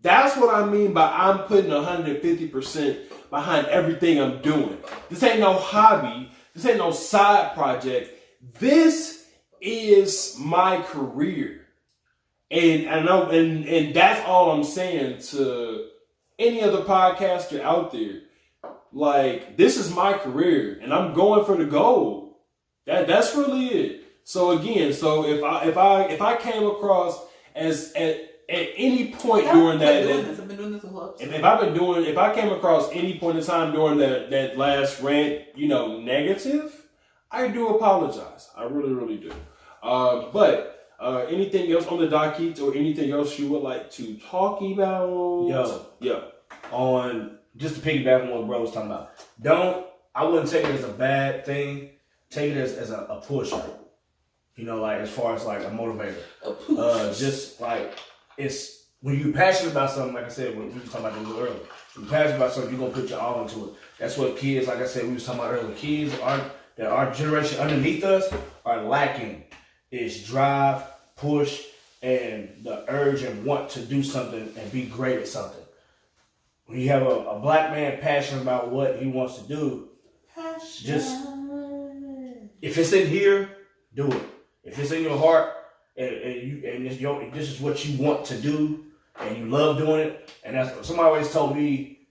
That's what I mean by I'm putting 150% behind everything I'm doing. This ain't no hobby. This ain't no side project. This is my career. And I know, and that's all I'm saying to any other podcaster out there. Like, this is my career and I'm going for the gold. That's really it. So again, if I came across as at any point during that, I've been doing this a lot. If I came across any point in time during that last rant, negative, I do apologize. I really, really do. But anything else on the docket or anything else you would like to talk about? Yo. On just to piggyback on what bro was talking about. I wouldn't take it as a bad thing. Take it as a pusher. As far as like a motivator. A push. Just like it's when you're passionate about something, like I said, we were talking about this a little earlier. When you're passionate about something, you're gonna put your all into it. That's what kids, like I said, we was talking about earlier. Kids that our generation underneath us are lacking is drive, push, and the urge and want to do something and be great at something. When you have a black man passionate about what he wants to do, just if it's in here, do it. If it's in your heart and this is what you want to do and you love doing it, and that's somebody always told me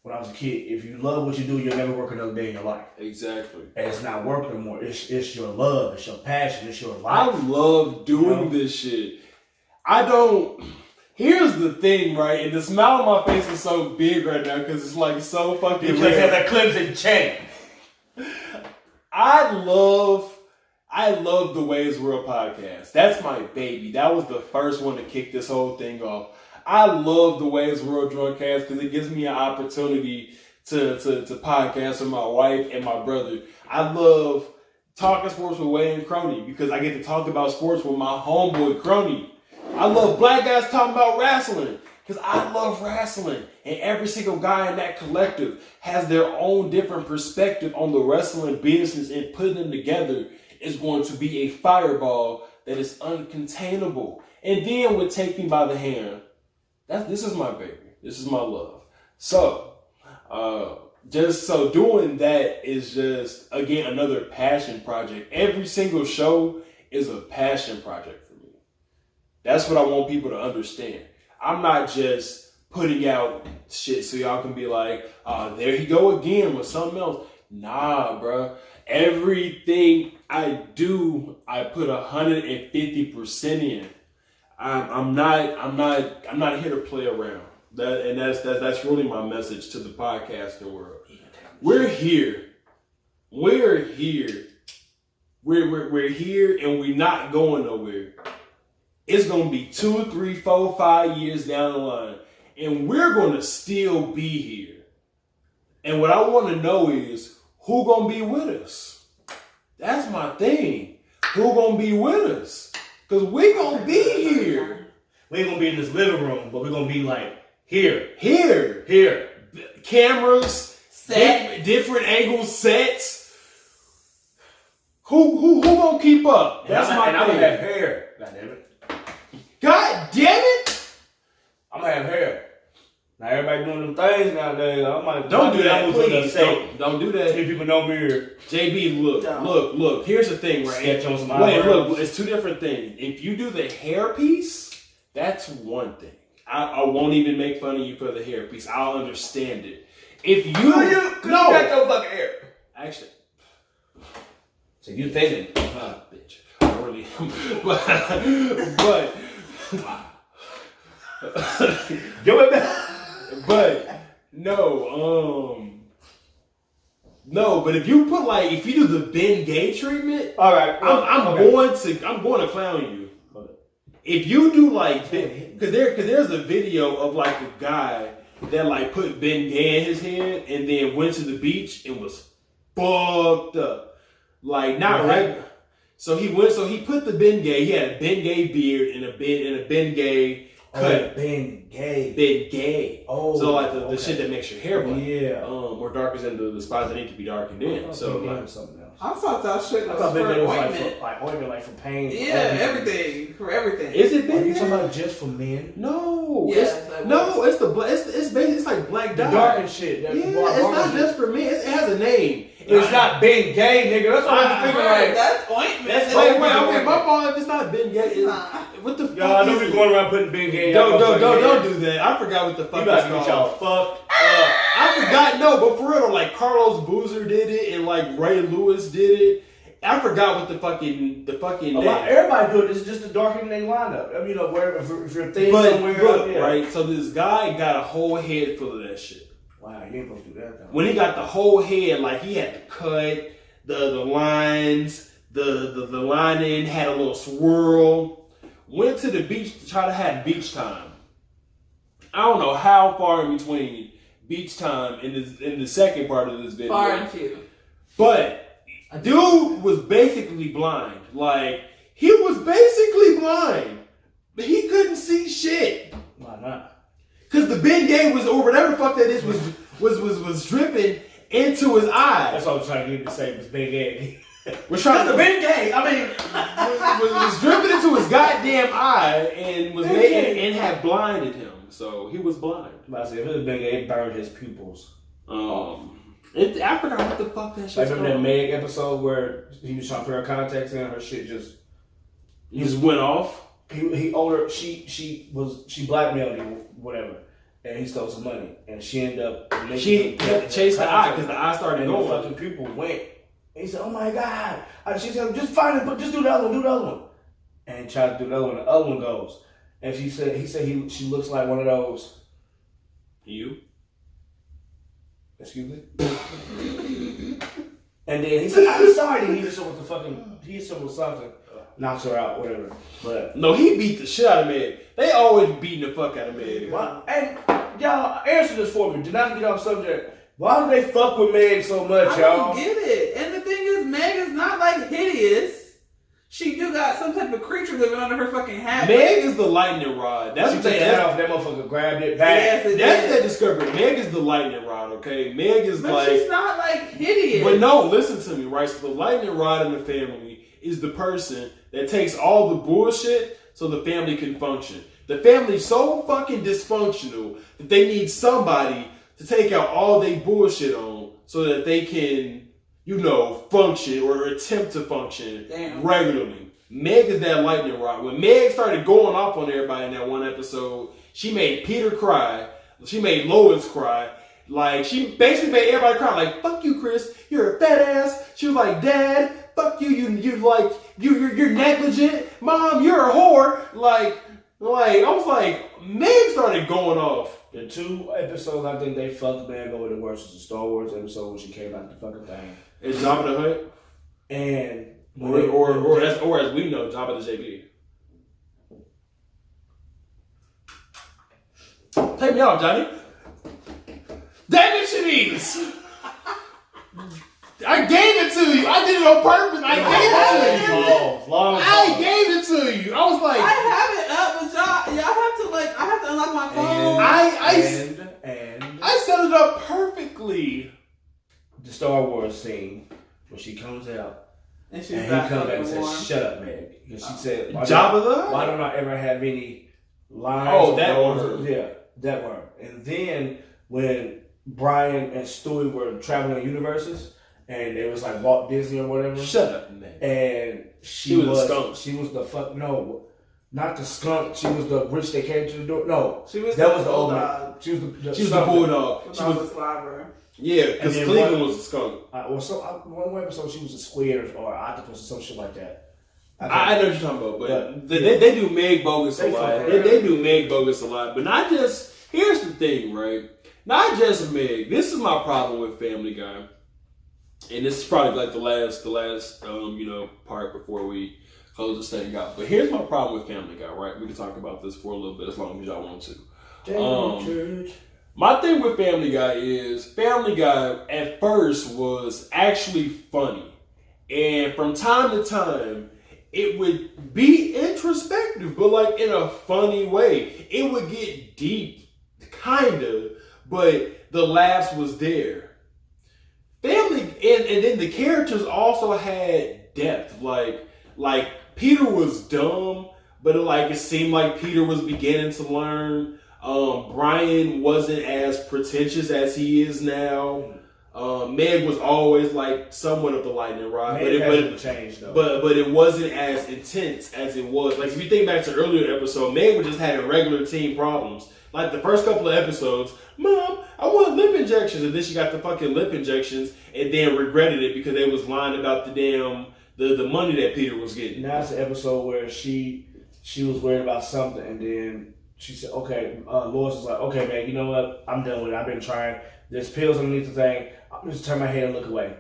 when I was a kid, if you love what you do, you'll never work another day in your life. Exactly. And it's not work anymore. It's your love. It's your passion. It's your I life. love doing this shit. I don't. Here's the thing, right? And the smile on my face is so big right now because it's like so fucking Because rare. there's a Clemson chain. I love the WEI'S WORLD podcast. That's my baby. That was the first one to kick this whole thing off. I love the WEI'S WORLD Drunkcast because it gives me an opportunity to podcast with my wife and my brother. I love talking sports with Wei and Crony because I get to talk about sports with my homeboy Crony. I love black guys talking about wrestling because I love wrestling. And every single guy in that collective has their own different perspective on the wrestling business, and putting them together is going to be a fireball that is uncontainable. And then with Take Me by the Hand, this is my baby. This is my love. So, doing that is just, again, another passion project. Every single show is a passion project for me. That's what I want people to understand. I'm not just putting out shit so y'all can be like, there he go again with something else. Nah, bro. Everything I do, I put 150% in. I'm not here to play around. That's really my message to the podcasting world. We're here. We're here. We're here, and we're not going nowhere. It's gonna be 2, 3, 4, 5 years down the line, and we're gonna still be here. And what I want to know is who gonna be with us. That's my thing. Who gonna be with us? Cause we gonna be here. We ain't gonna be in this living room, but we're gonna be like here. Cameras, different angle sets. Who gonna keep up? That's my thing. I'm gonna have hair. God damn it. God damn it! I'm gonna have hair. Now everybody doing them things nowadays. Don't do that, please. Don't do that. See people know me here. JB, look. Here's the thing, right? Sketch on some Wait, eyebrows. look. It's two different things. If you do the hair piece, that's one thing. I won't even make fun of you for the hair piece. I'll understand it. If you you got your fucking hair. Actually, So you thinking, bitch. I really but give it back. But but if you put if you do the Ben Gay treatment, All right, I'm going to clown you. If you do because there's a video of a guy that put Ben Gay in his head and then went to the beach and was fucked up, not right. So he put the Ben Gay. He had a Ben Gay beard and a Ben Gay cut. Ben Gay. Ben Gay. Oh, so the shit that makes your hair black. Yeah. Or darkens into the spots that need to be darkened in. So something else. I thought that shit I was thought for Ben Gay was ointment. ointment, for pain. Yeah, everything. For everything. is it Are Ben you Gay? talking about just for men? No. Yes, It's the black. It's basically it's like black The dye. dark and shit. Yeah, it's not just for men. It has a name. It's not Ben Gay, nigga. That's what I'm thinking. Right, that's ointment. That's Wait, ointment. my fault if it's not Ben Gay. It's not. What the fuck? Y'all, I know is we it? going around putting Ben Gay. Don't do that. I forgot what the fuck You about to it's get y'all called. fucked up. I forgot. No, but for real, Carlos Boozer did it and Ray Lewis did it. I forgot what the fucking name. Everybody do it. This is just to darken their lineup. I mean, wherever if you're a thing But somewhere, look, right? So this guy got a whole head full of that shit. Wow, you ain't supposed to do that though. When he got the whole head, he had to cut the lines, the lining had a little swirl. Went to the beach to try to have beach time. I don't know how far in between beach time in the second part of this video. Far and few. But dude was basically blind. He was basically blind. But he couldn't see shit. Why not? Cause the Ben Gay or whatever the fuck that is was dripping into his eye. That's all I'm trying to get you to say was Ben Gay. Was trying to Ben Gay. I mean, was dripping into his goddamn eye and was and had blinded him. So he was blind. I said, if it was Ben Gay, it burned his pupils. I forgot what the fuck that shit. Remember that Meg episode where he was trying to put her contacts in, her shit just went off. He older. She blackmailed him, whatever. and he stole some money, and she ended up She had to chase the eye because the eye started and going. the fucking people went. And he said, "Oh my God!" And she said, "Just find it, but just do the other one, And he tried to do the other one. The other one goes, and he said she looks like one of those. You? Excuse me. And then he said, "I'm sorry." And he hit her with something, knocks her out, whatever. But no, he beat the shit out of Meg. They always beating the fuck out of Meg. why, and y'all answer this for me. Do not get off subject. Why do they fuck with Meg so much, I y'all? don't get it. And the thing is, Meg is not like hideous. She do got some type of creature living under her fucking hat. Meg is the lightning rod. That's She what took they the head asked. off. That motherfucker grabbed it back. Yes, it That's did. that discovery. Meg is the lightning rod, okay? Meg is But like. she's not like hideous. But no, listen to me, right? So the lightning rod in the family is the person that takes all the bullshit so the family can function. The family's so fucking dysfunctional that they need somebody to take out all they bullshit on so that they can, function or attempt to function regularly. Meg is that lightning rod. When Meg started going off on everybody in that one episode, she made Peter cry. She made Lois cry. Like, she basically made everybody cry. Like, fuck you, Chris. You're a fat ass. She was like, Dad, fuck you. You're negligent. Mom, you're a whore. Like, I was like, Meg started going off. The 2 episodes I think they fucked Meg over the worst was the Star Wars episode when she came out the fucking thing. It's Jabba the Hutt. And Or as we know, Jabba the JB. Take me out, Johnny. Damn it, Shanice! I gave it to you. I did it on purpose. I gave it to you. I gave it to you. I was like, I have it up, but y'all have to I have to unlock my phone. I set it up perfectly. The Star Wars scene where she comes out and he comes back and says, "Shut up, Meg." Because she said, Jabba the Hutt? Why don't I ever have any lines? Oh, that one. Yeah, that one. And then when Brian and Stewie were traveling universes, and it was like Walt Disney or whatever. Shut up, man. And she was the skunk. She was the fuck. No, not the skunk. She was the witch that came to the door. No, she was that was the old bulldog. man. She was the bulldog. She was the slobber. Yeah, because Cleveland was a skunk. One episode she was a squid or octopus or some shit like that. I know what you're talking about, but they do Meg bogus a lot. They do Meg bogus a lot, but not just. Here's the thing, right? Not just Meg. This is my problem with Family Guy. And this is probably like the last part before we close this thing out. But here's my problem with Family Guy, right? We can talk about this for a little bit as long as y'all want to. My thing with Family Guy is Family Guy at first was actually funny. And from time to time, it would be introspective, but like in a funny way. It would get deep, kind of, but the laughs was there. Family, and then the characters also had depth. Like Peter was dumb, but it seemed like Peter was beginning to learn. Brian wasn't as pretentious as he is now. Meg was always like somewhat of the lightning rod, but it wasn't as intense as it was. Like if you think back to earlier episode, Meg was just having regular teen problems. Like the first couple of episodes, Mom, I want lip injections, and then she got the fucking lip injections, and then regretted it because they was lying about the damn the money that Peter was getting. Now it's the episode where she was worried about something, and then she said, "Okay." Lois was like, "Okay, man, you know what? I'm done with it. I've been trying. There's pills underneath the thing. I'm just turn my head and look away."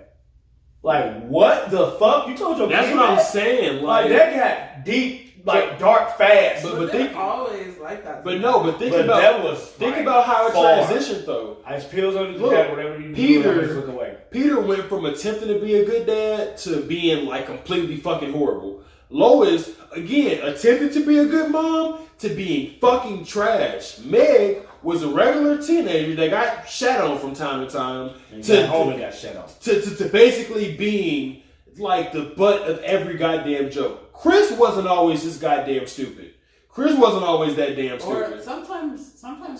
Like, what the fuck? You told your That's kid what I'm that? saying. Like that got deep, like dark, fast. But they're always like that. But no, but think about how it transitioned though. Ice pills underneath the head, whatever you Peter, do, just look away. Peter went from attempting to be a good dad to being like completely fucking horrible. Lois, again, attempted to be a good mom to being fucking trash. Meg was a regular teenager that got shat on from time to time. Got shat on. To basically being like the butt of every goddamn joke. Chris wasn't always this goddamn stupid. Chris wasn't always that damn stupid. Or sometimes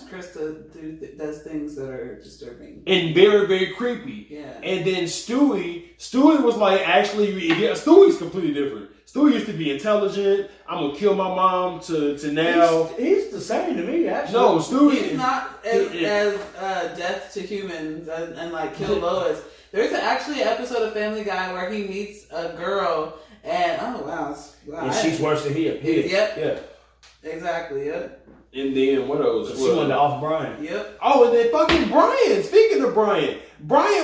Chris does things that are disturbing. And very, very creepy. Yeah. And then Stewie was like, actually, Stewie's completely different. Stewie used to be intelligent. I'm gonna kill my mom to now. He's the same to me, actually. No, Stewie. He's not as death to humans and like kill Lois. There's actually an episode of Family Guy where he meets a girl and wow. And she's worse than he is. Yep. Yeah. Exactly. Yep. And then what else? She wanted to off Brian. Yep. Oh, and then fucking Brian. Speaking of Brian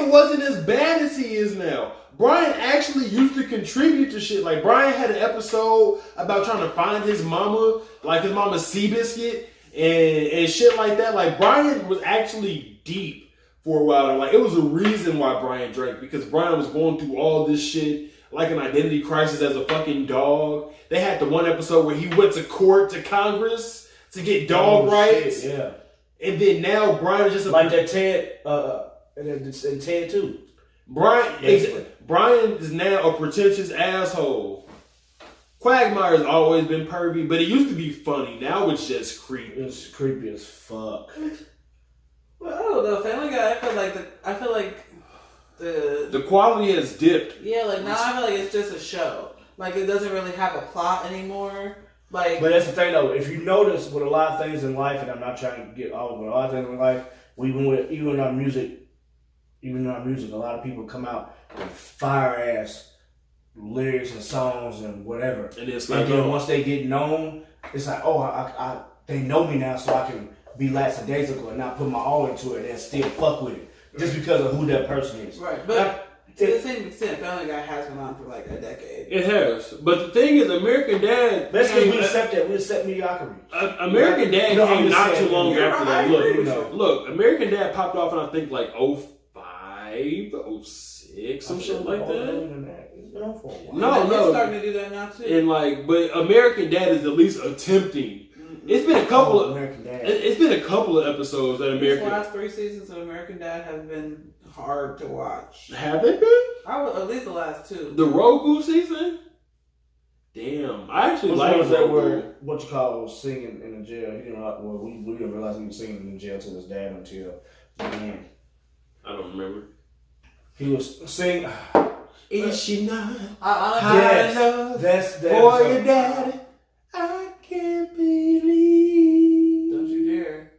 wasn't as bad as he is now. Brian actually used to contribute to shit. Like, Brian had an episode about trying to find his mama, like his mama's Seabiscuit and shit like that. Like, Brian was actually deep for a while. Like, it was a reason why Brian drank, because Brian was going through all this shit, like an identity crisis as a fucking dog. They had the one episode where he went to court, to Congress, to get dog rights. Shit, yeah. And then now Brian is just like that Ted, and Ted too. Brian is now a pretentious asshole. Quagmire's always been pervy, but it used to be funny. Now it's just creepy. It's creepy as fuck. Well, I don't know. Family Guy. I feel like the quality has dipped. Yeah, like now I feel like it's just a show. Like it doesn't really have a plot anymore. Like, but that's the thing though. If you notice with a lot of things in life, and I'm not trying to get all of it, a lot of things in life, even in our music, a lot of people come out with fire ass lyrics and songs and whatever. And it's like, then once they get known, it's like, oh, I they know me now, so I can be lackadaisical and not put my all into it and still fuck with it just because of who that person is. Right, but to the same extent, Family Guy has been on for like a decade. It has, but the thing is, American Dad. That's because we accept that. We accept mediocrity. American Dad came not too long after that. Look, look, American Dad popped off in I think like 05, 06, some shit like that. No, it's starting to do that now too. And like, but American Dad is at least attempting. It's been a couple of American Dad. It's been a couple of episodes that American. These last 3 seasons of American Dad have been hard to watch. Have they been? At least the last 2. The Rogu season. Damn, I actually like that were what you call was singing in the jail. He didn't. Well, we didn't realize he was singing in the jail to his dad until the end. I don't remember. He was singing. Is she not high enough for your daddy? I can't believe. Don't you dare.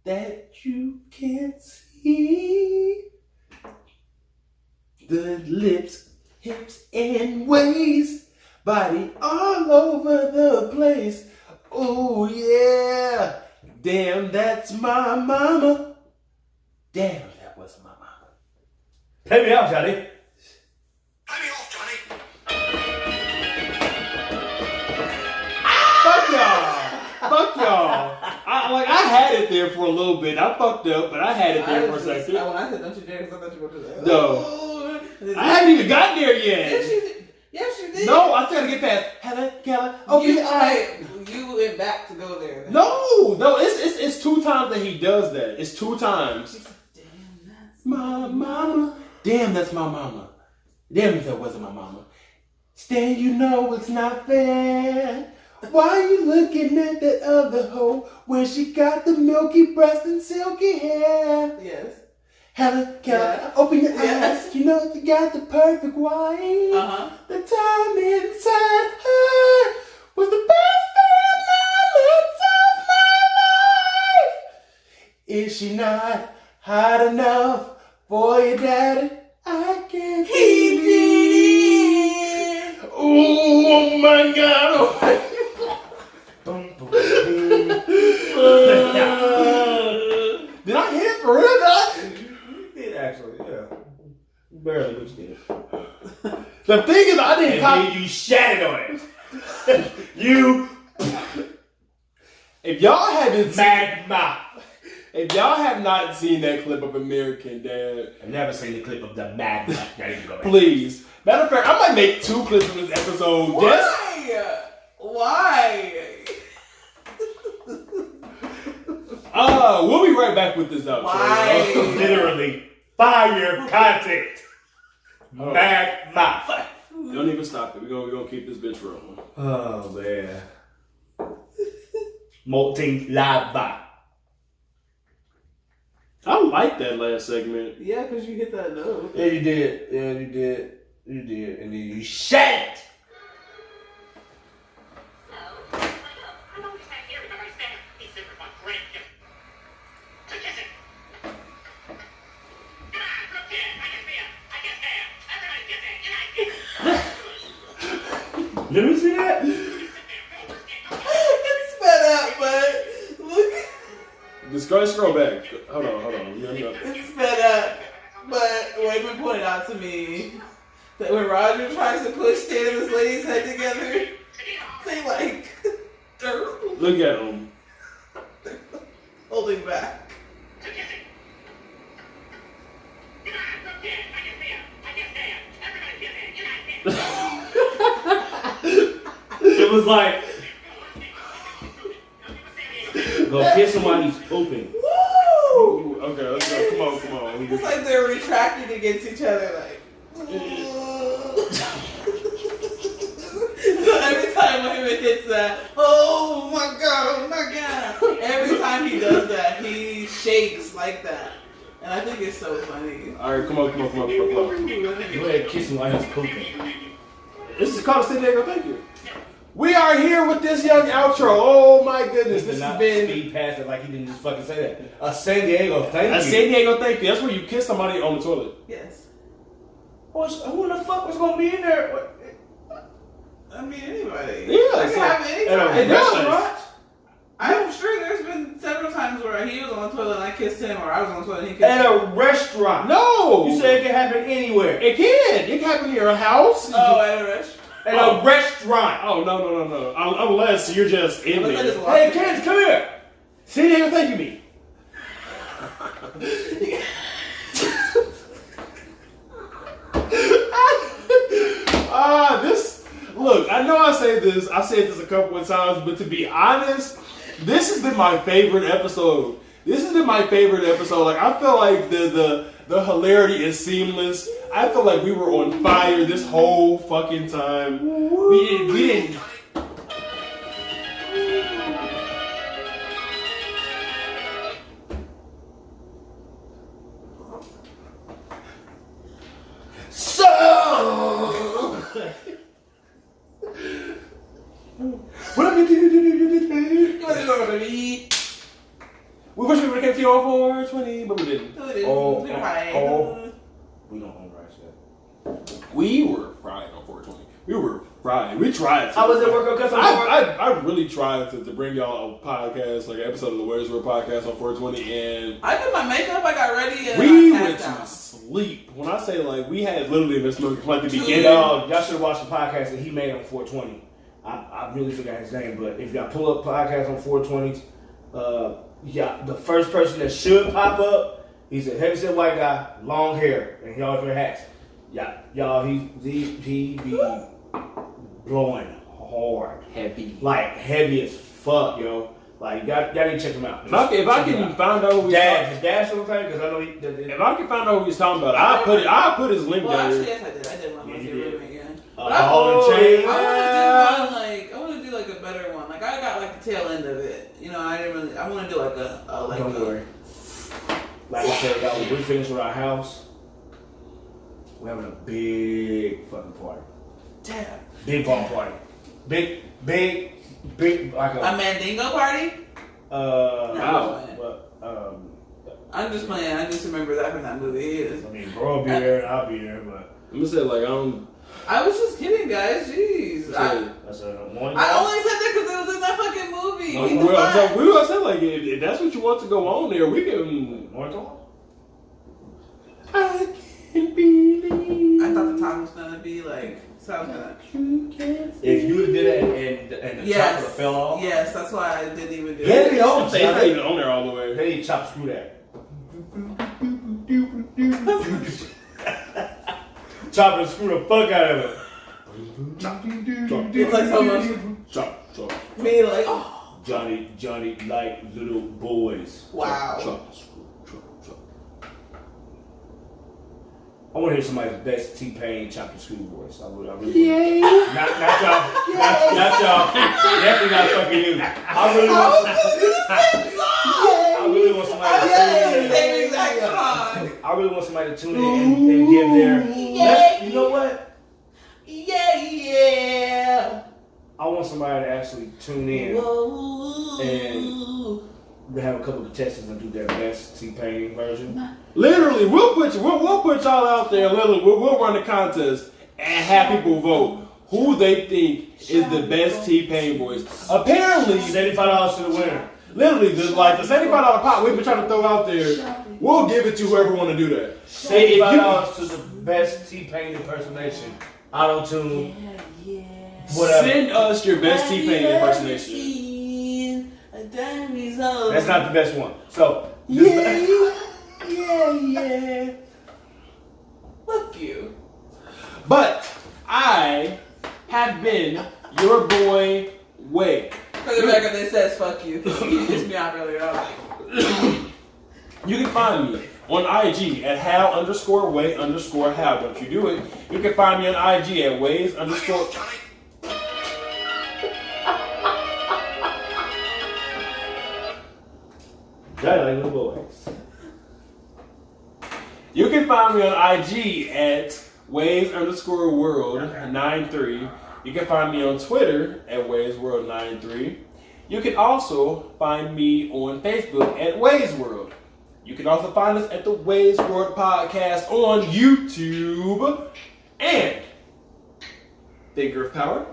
That you can't see the lips, hips, and waist, body all over the place. Oh yeah, damn, that's my mama. Damn, that was my mama. Pay me out, Johnny. Pay me off, Johnny. Fuck y'all. I had it there for a little bit. I fucked up, but I had it there for a second. When I said don't you dare, because I thought you were going to do that. No. I haven't even gotten there yet. Yes, you did. No, I still gotta get past Helen Keller. You went back to go there. Then. No, it's 2 times that he does that. It's 2 times. Damn, that's my mama. Damn, that's my mama. Damn, if that wasn't my mama. Stan, you know it's not fair. Why you looking at that other hoe when she got the milky breast and silky hair? Yes. Helen Keller, open your eyes. You know you got the perfect wife. The time inside her was the best 3 months of my life. Is she not hot enough for your daddy? I can't believe. Oh my God! Oh my God. Did I hit for real? You did actually, yeah. Barely, but you did. The thing is, I didn't copy. You shattered on it. You. If y'all haven't Magma. If y'all have not seen that clip of American Dad, I've never seen the clip of the Magma. Please. Matter of fact, I might make 2 clips of this episode. Why? We'll be right back with this outro. Why? Literally fire content. Magma. Don't even stop it. We're gonna keep this bitch rolling. Oh man. Molten lava. I like that last segment. Yeah, because you hit that note. Yeah, you did. And then you shat it. Let me see that. It's sped up, but look. Just go scroll back. Hold on. It's sped up, but Wayman pointed out to me that when Roger tries to push Stan and this lady's head together, they like Look at him. holding back. It was like, go kiss him while he's pooping. Woo! Okay, let's go. Come on. It's like they're retracting against each other, like. So every time Wayman hits that, oh my god. Every time he does that, he shakes like that. And I think it's so funny. Alright, come on. Go ahead, kiss him while he's pooping. This is called San Diego. Thank you. We are here with this young outro. Oh my goodness, this has been speed past it like he didn't just fucking say that. San Diego, thank you. San Diego. Thank you. That's where you kiss somebody on the toilet. Yes. Who the fuck was gonna be in there? I mean, anybody. Yeah, It can happen It anytime. does. I'm sure there's been several times where he was on the toilet and I kissed him, or I was on the toilet and he kissed At me. a restaurant. No. You said it can happen anywhere. It can. It can happen in your house. Oh, at a restaurant. At a restaurant. Oh, no. Unless you're just in Unless I there. just walk Hey, in. kids, come here. San Diego, thank you, me. Look, I know I said this a couple of times, but to be honest, this has been my favorite episode. Like, I feel like the hilarity is seamless. I feel like we were on fire this whole fucking time. We didn't. So. What up, you? We wish we would have kept you on 420, but we didn't. We don't own rights yet. We were fried on 420. We were fried. We tried. How was it work on custom? I really tried to bring y'all a podcast, like an episode of the WEI'S WORLD podcast on 420, and I did my makeup, I got ready, and we I went passed to out. sleep. When I say like we had literally been smoking like the beginning. Y'all should watch the podcast that he made on 420. I really forgot his name, but if y'all pull up podcasts on 420s, the first person that should pop up, he's a heavyset white guy, long hair, and he always wear hats. Y'all, he be blowing hard, heavy as fuck, yo. Like y'all need to check him out. If I can find out who he's His dad's still okay because I know if I can find out who he's talking about, I put his link Well, there. actually, yes, I did. I did one with your roommate, yeah. But I want to do like a better one. Like I got like the tail end of it. You know, I want to do like a Don't worry. Like I said, y'all, when we finish with our house, we're having a big fucking party. Damn. Big bomb party. Big, like A Mandingo party? I'm just playing. I just remember that from that movie. I mean, bro will be there and I'll be there, but I'm gonna say like I was just kidding, guys. Jeez. that's a morning. I only said that because it was in that fucking movie. we were gonna say like if that's what you want to go on there, we can. I can't believe. I thought the time was gonna be like. So I was gonna. If you did it and the chopper fell off. Yes, that's why I didn't even do Yeah, it. they don't It's not even on there all the way. They need to chop screw that. Chop and screw the fuck out of it. It's like so much. Chop. Me like. Oh. Johnny like little boys. Wow. Chop. I want to hear somebody's best T-Pain chop and screw voice. I really not y'all. Not y'all. Definitely not fucking you. I really want somebody to tune in. Same exact song. I really want somebody to tune in and give their. You know what? Yeah. I want somebody to actually tune in and have a couple of contestants and do their best T-Pain version. Literally, we'll put y'all out there. Literally, we'll run the contest and have people vote. who they think is the best T-Pain voice. Apparently, $75 to the winner. literally, the $75 pot we've been trying to throw out there, we'll give it to whoever want to do that. $75 to the best T-Pain impersonation. Auto-tune. Whatever. Send us your best T-Pain impersonation. That's not the best one. So, yeah. Fuck you. But I have been your boy, Way. For the record, they says fuck you. You pissed me off earlier. I was like, You can find me on IG at how_way_how. Don't you do it. You can find me on IG at ways Let me underscore. off, Johnny. Johnny like little boys. You can find me on IG at ways_world93. You can find me on Twitter at waysworld93. You can also find me on Facebook at Ways World. You can also find us at the Ways World Podcast on YouTube and Thinker of Power,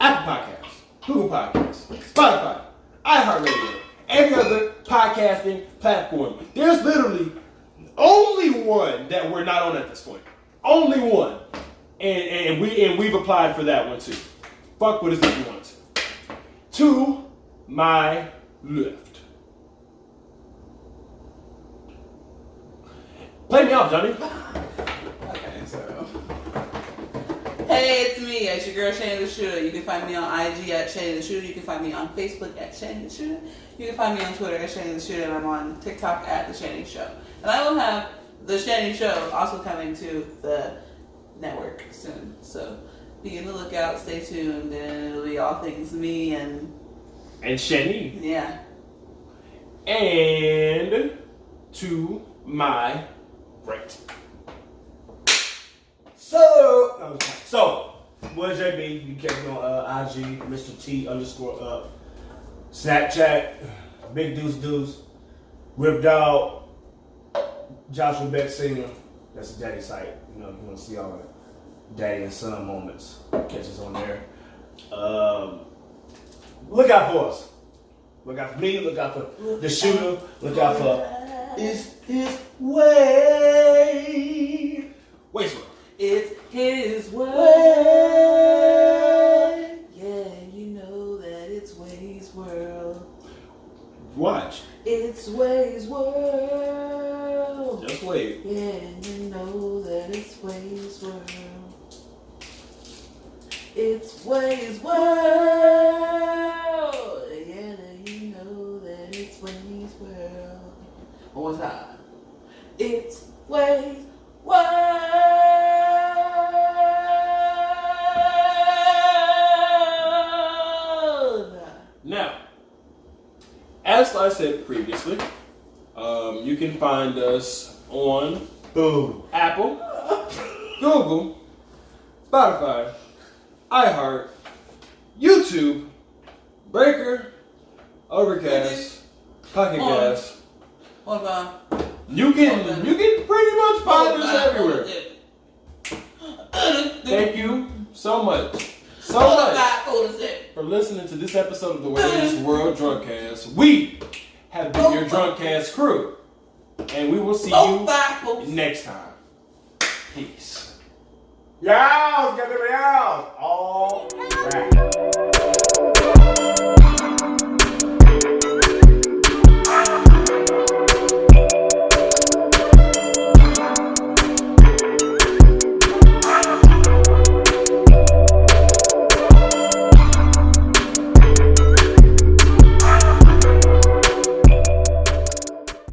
Apple Podcasts, Google Podcasts, Spotify, iHeartRadio, every other podcasting platform. There's literally only one that we're not on at this point. Only one. And we've applied for that one too. Fuck with us if you want to. To my left. Play me off, Johnny. okay, so. Hey, it's me. It's your girl, Shani the Shooter. You can find me on IG at Shani the Shooter. You can find me on Facebook at Shani the Shooter. You can find me on Twitter at Shani the Shooter. And I'm on TikTok at The Shani Show. And I will have The Shani Show also coming to the network soon. So be on the lookout. Stay tuned. And it'll be all things me and Shani. yeah. And to my right. So, what JB? You catch me on IG, Mr. T_up, Snapchat, Big Deuce, Rip Dog, Joshua Beck Senior. That's a daddy site. You know, if you want to see all the daddy and son moments, catch us on there. Look out for us. Look out for me. Look out for the shooter. Look out for It's His Way. Ways World. It's his way. Yeah, you know that it's Ways World. Watch. It's Ways World. Just wait. Yeah, you know that it's Ways World. It's Ways World. Yeah, you know that it's Ways World. One more time. It's Ways World. Now, as I said previously, you can find us on Apple, Google, Spotify, iHeart, YouTube, Breaker, Overcast, Pocket Cast. Hold on. You can pretty much find us everywhere. Thank you so much for listening to this episode of the WEI'S World Drunkscast. We have been your Drunkscast crew, and we will see you next time. Peace. Y'all, get them out.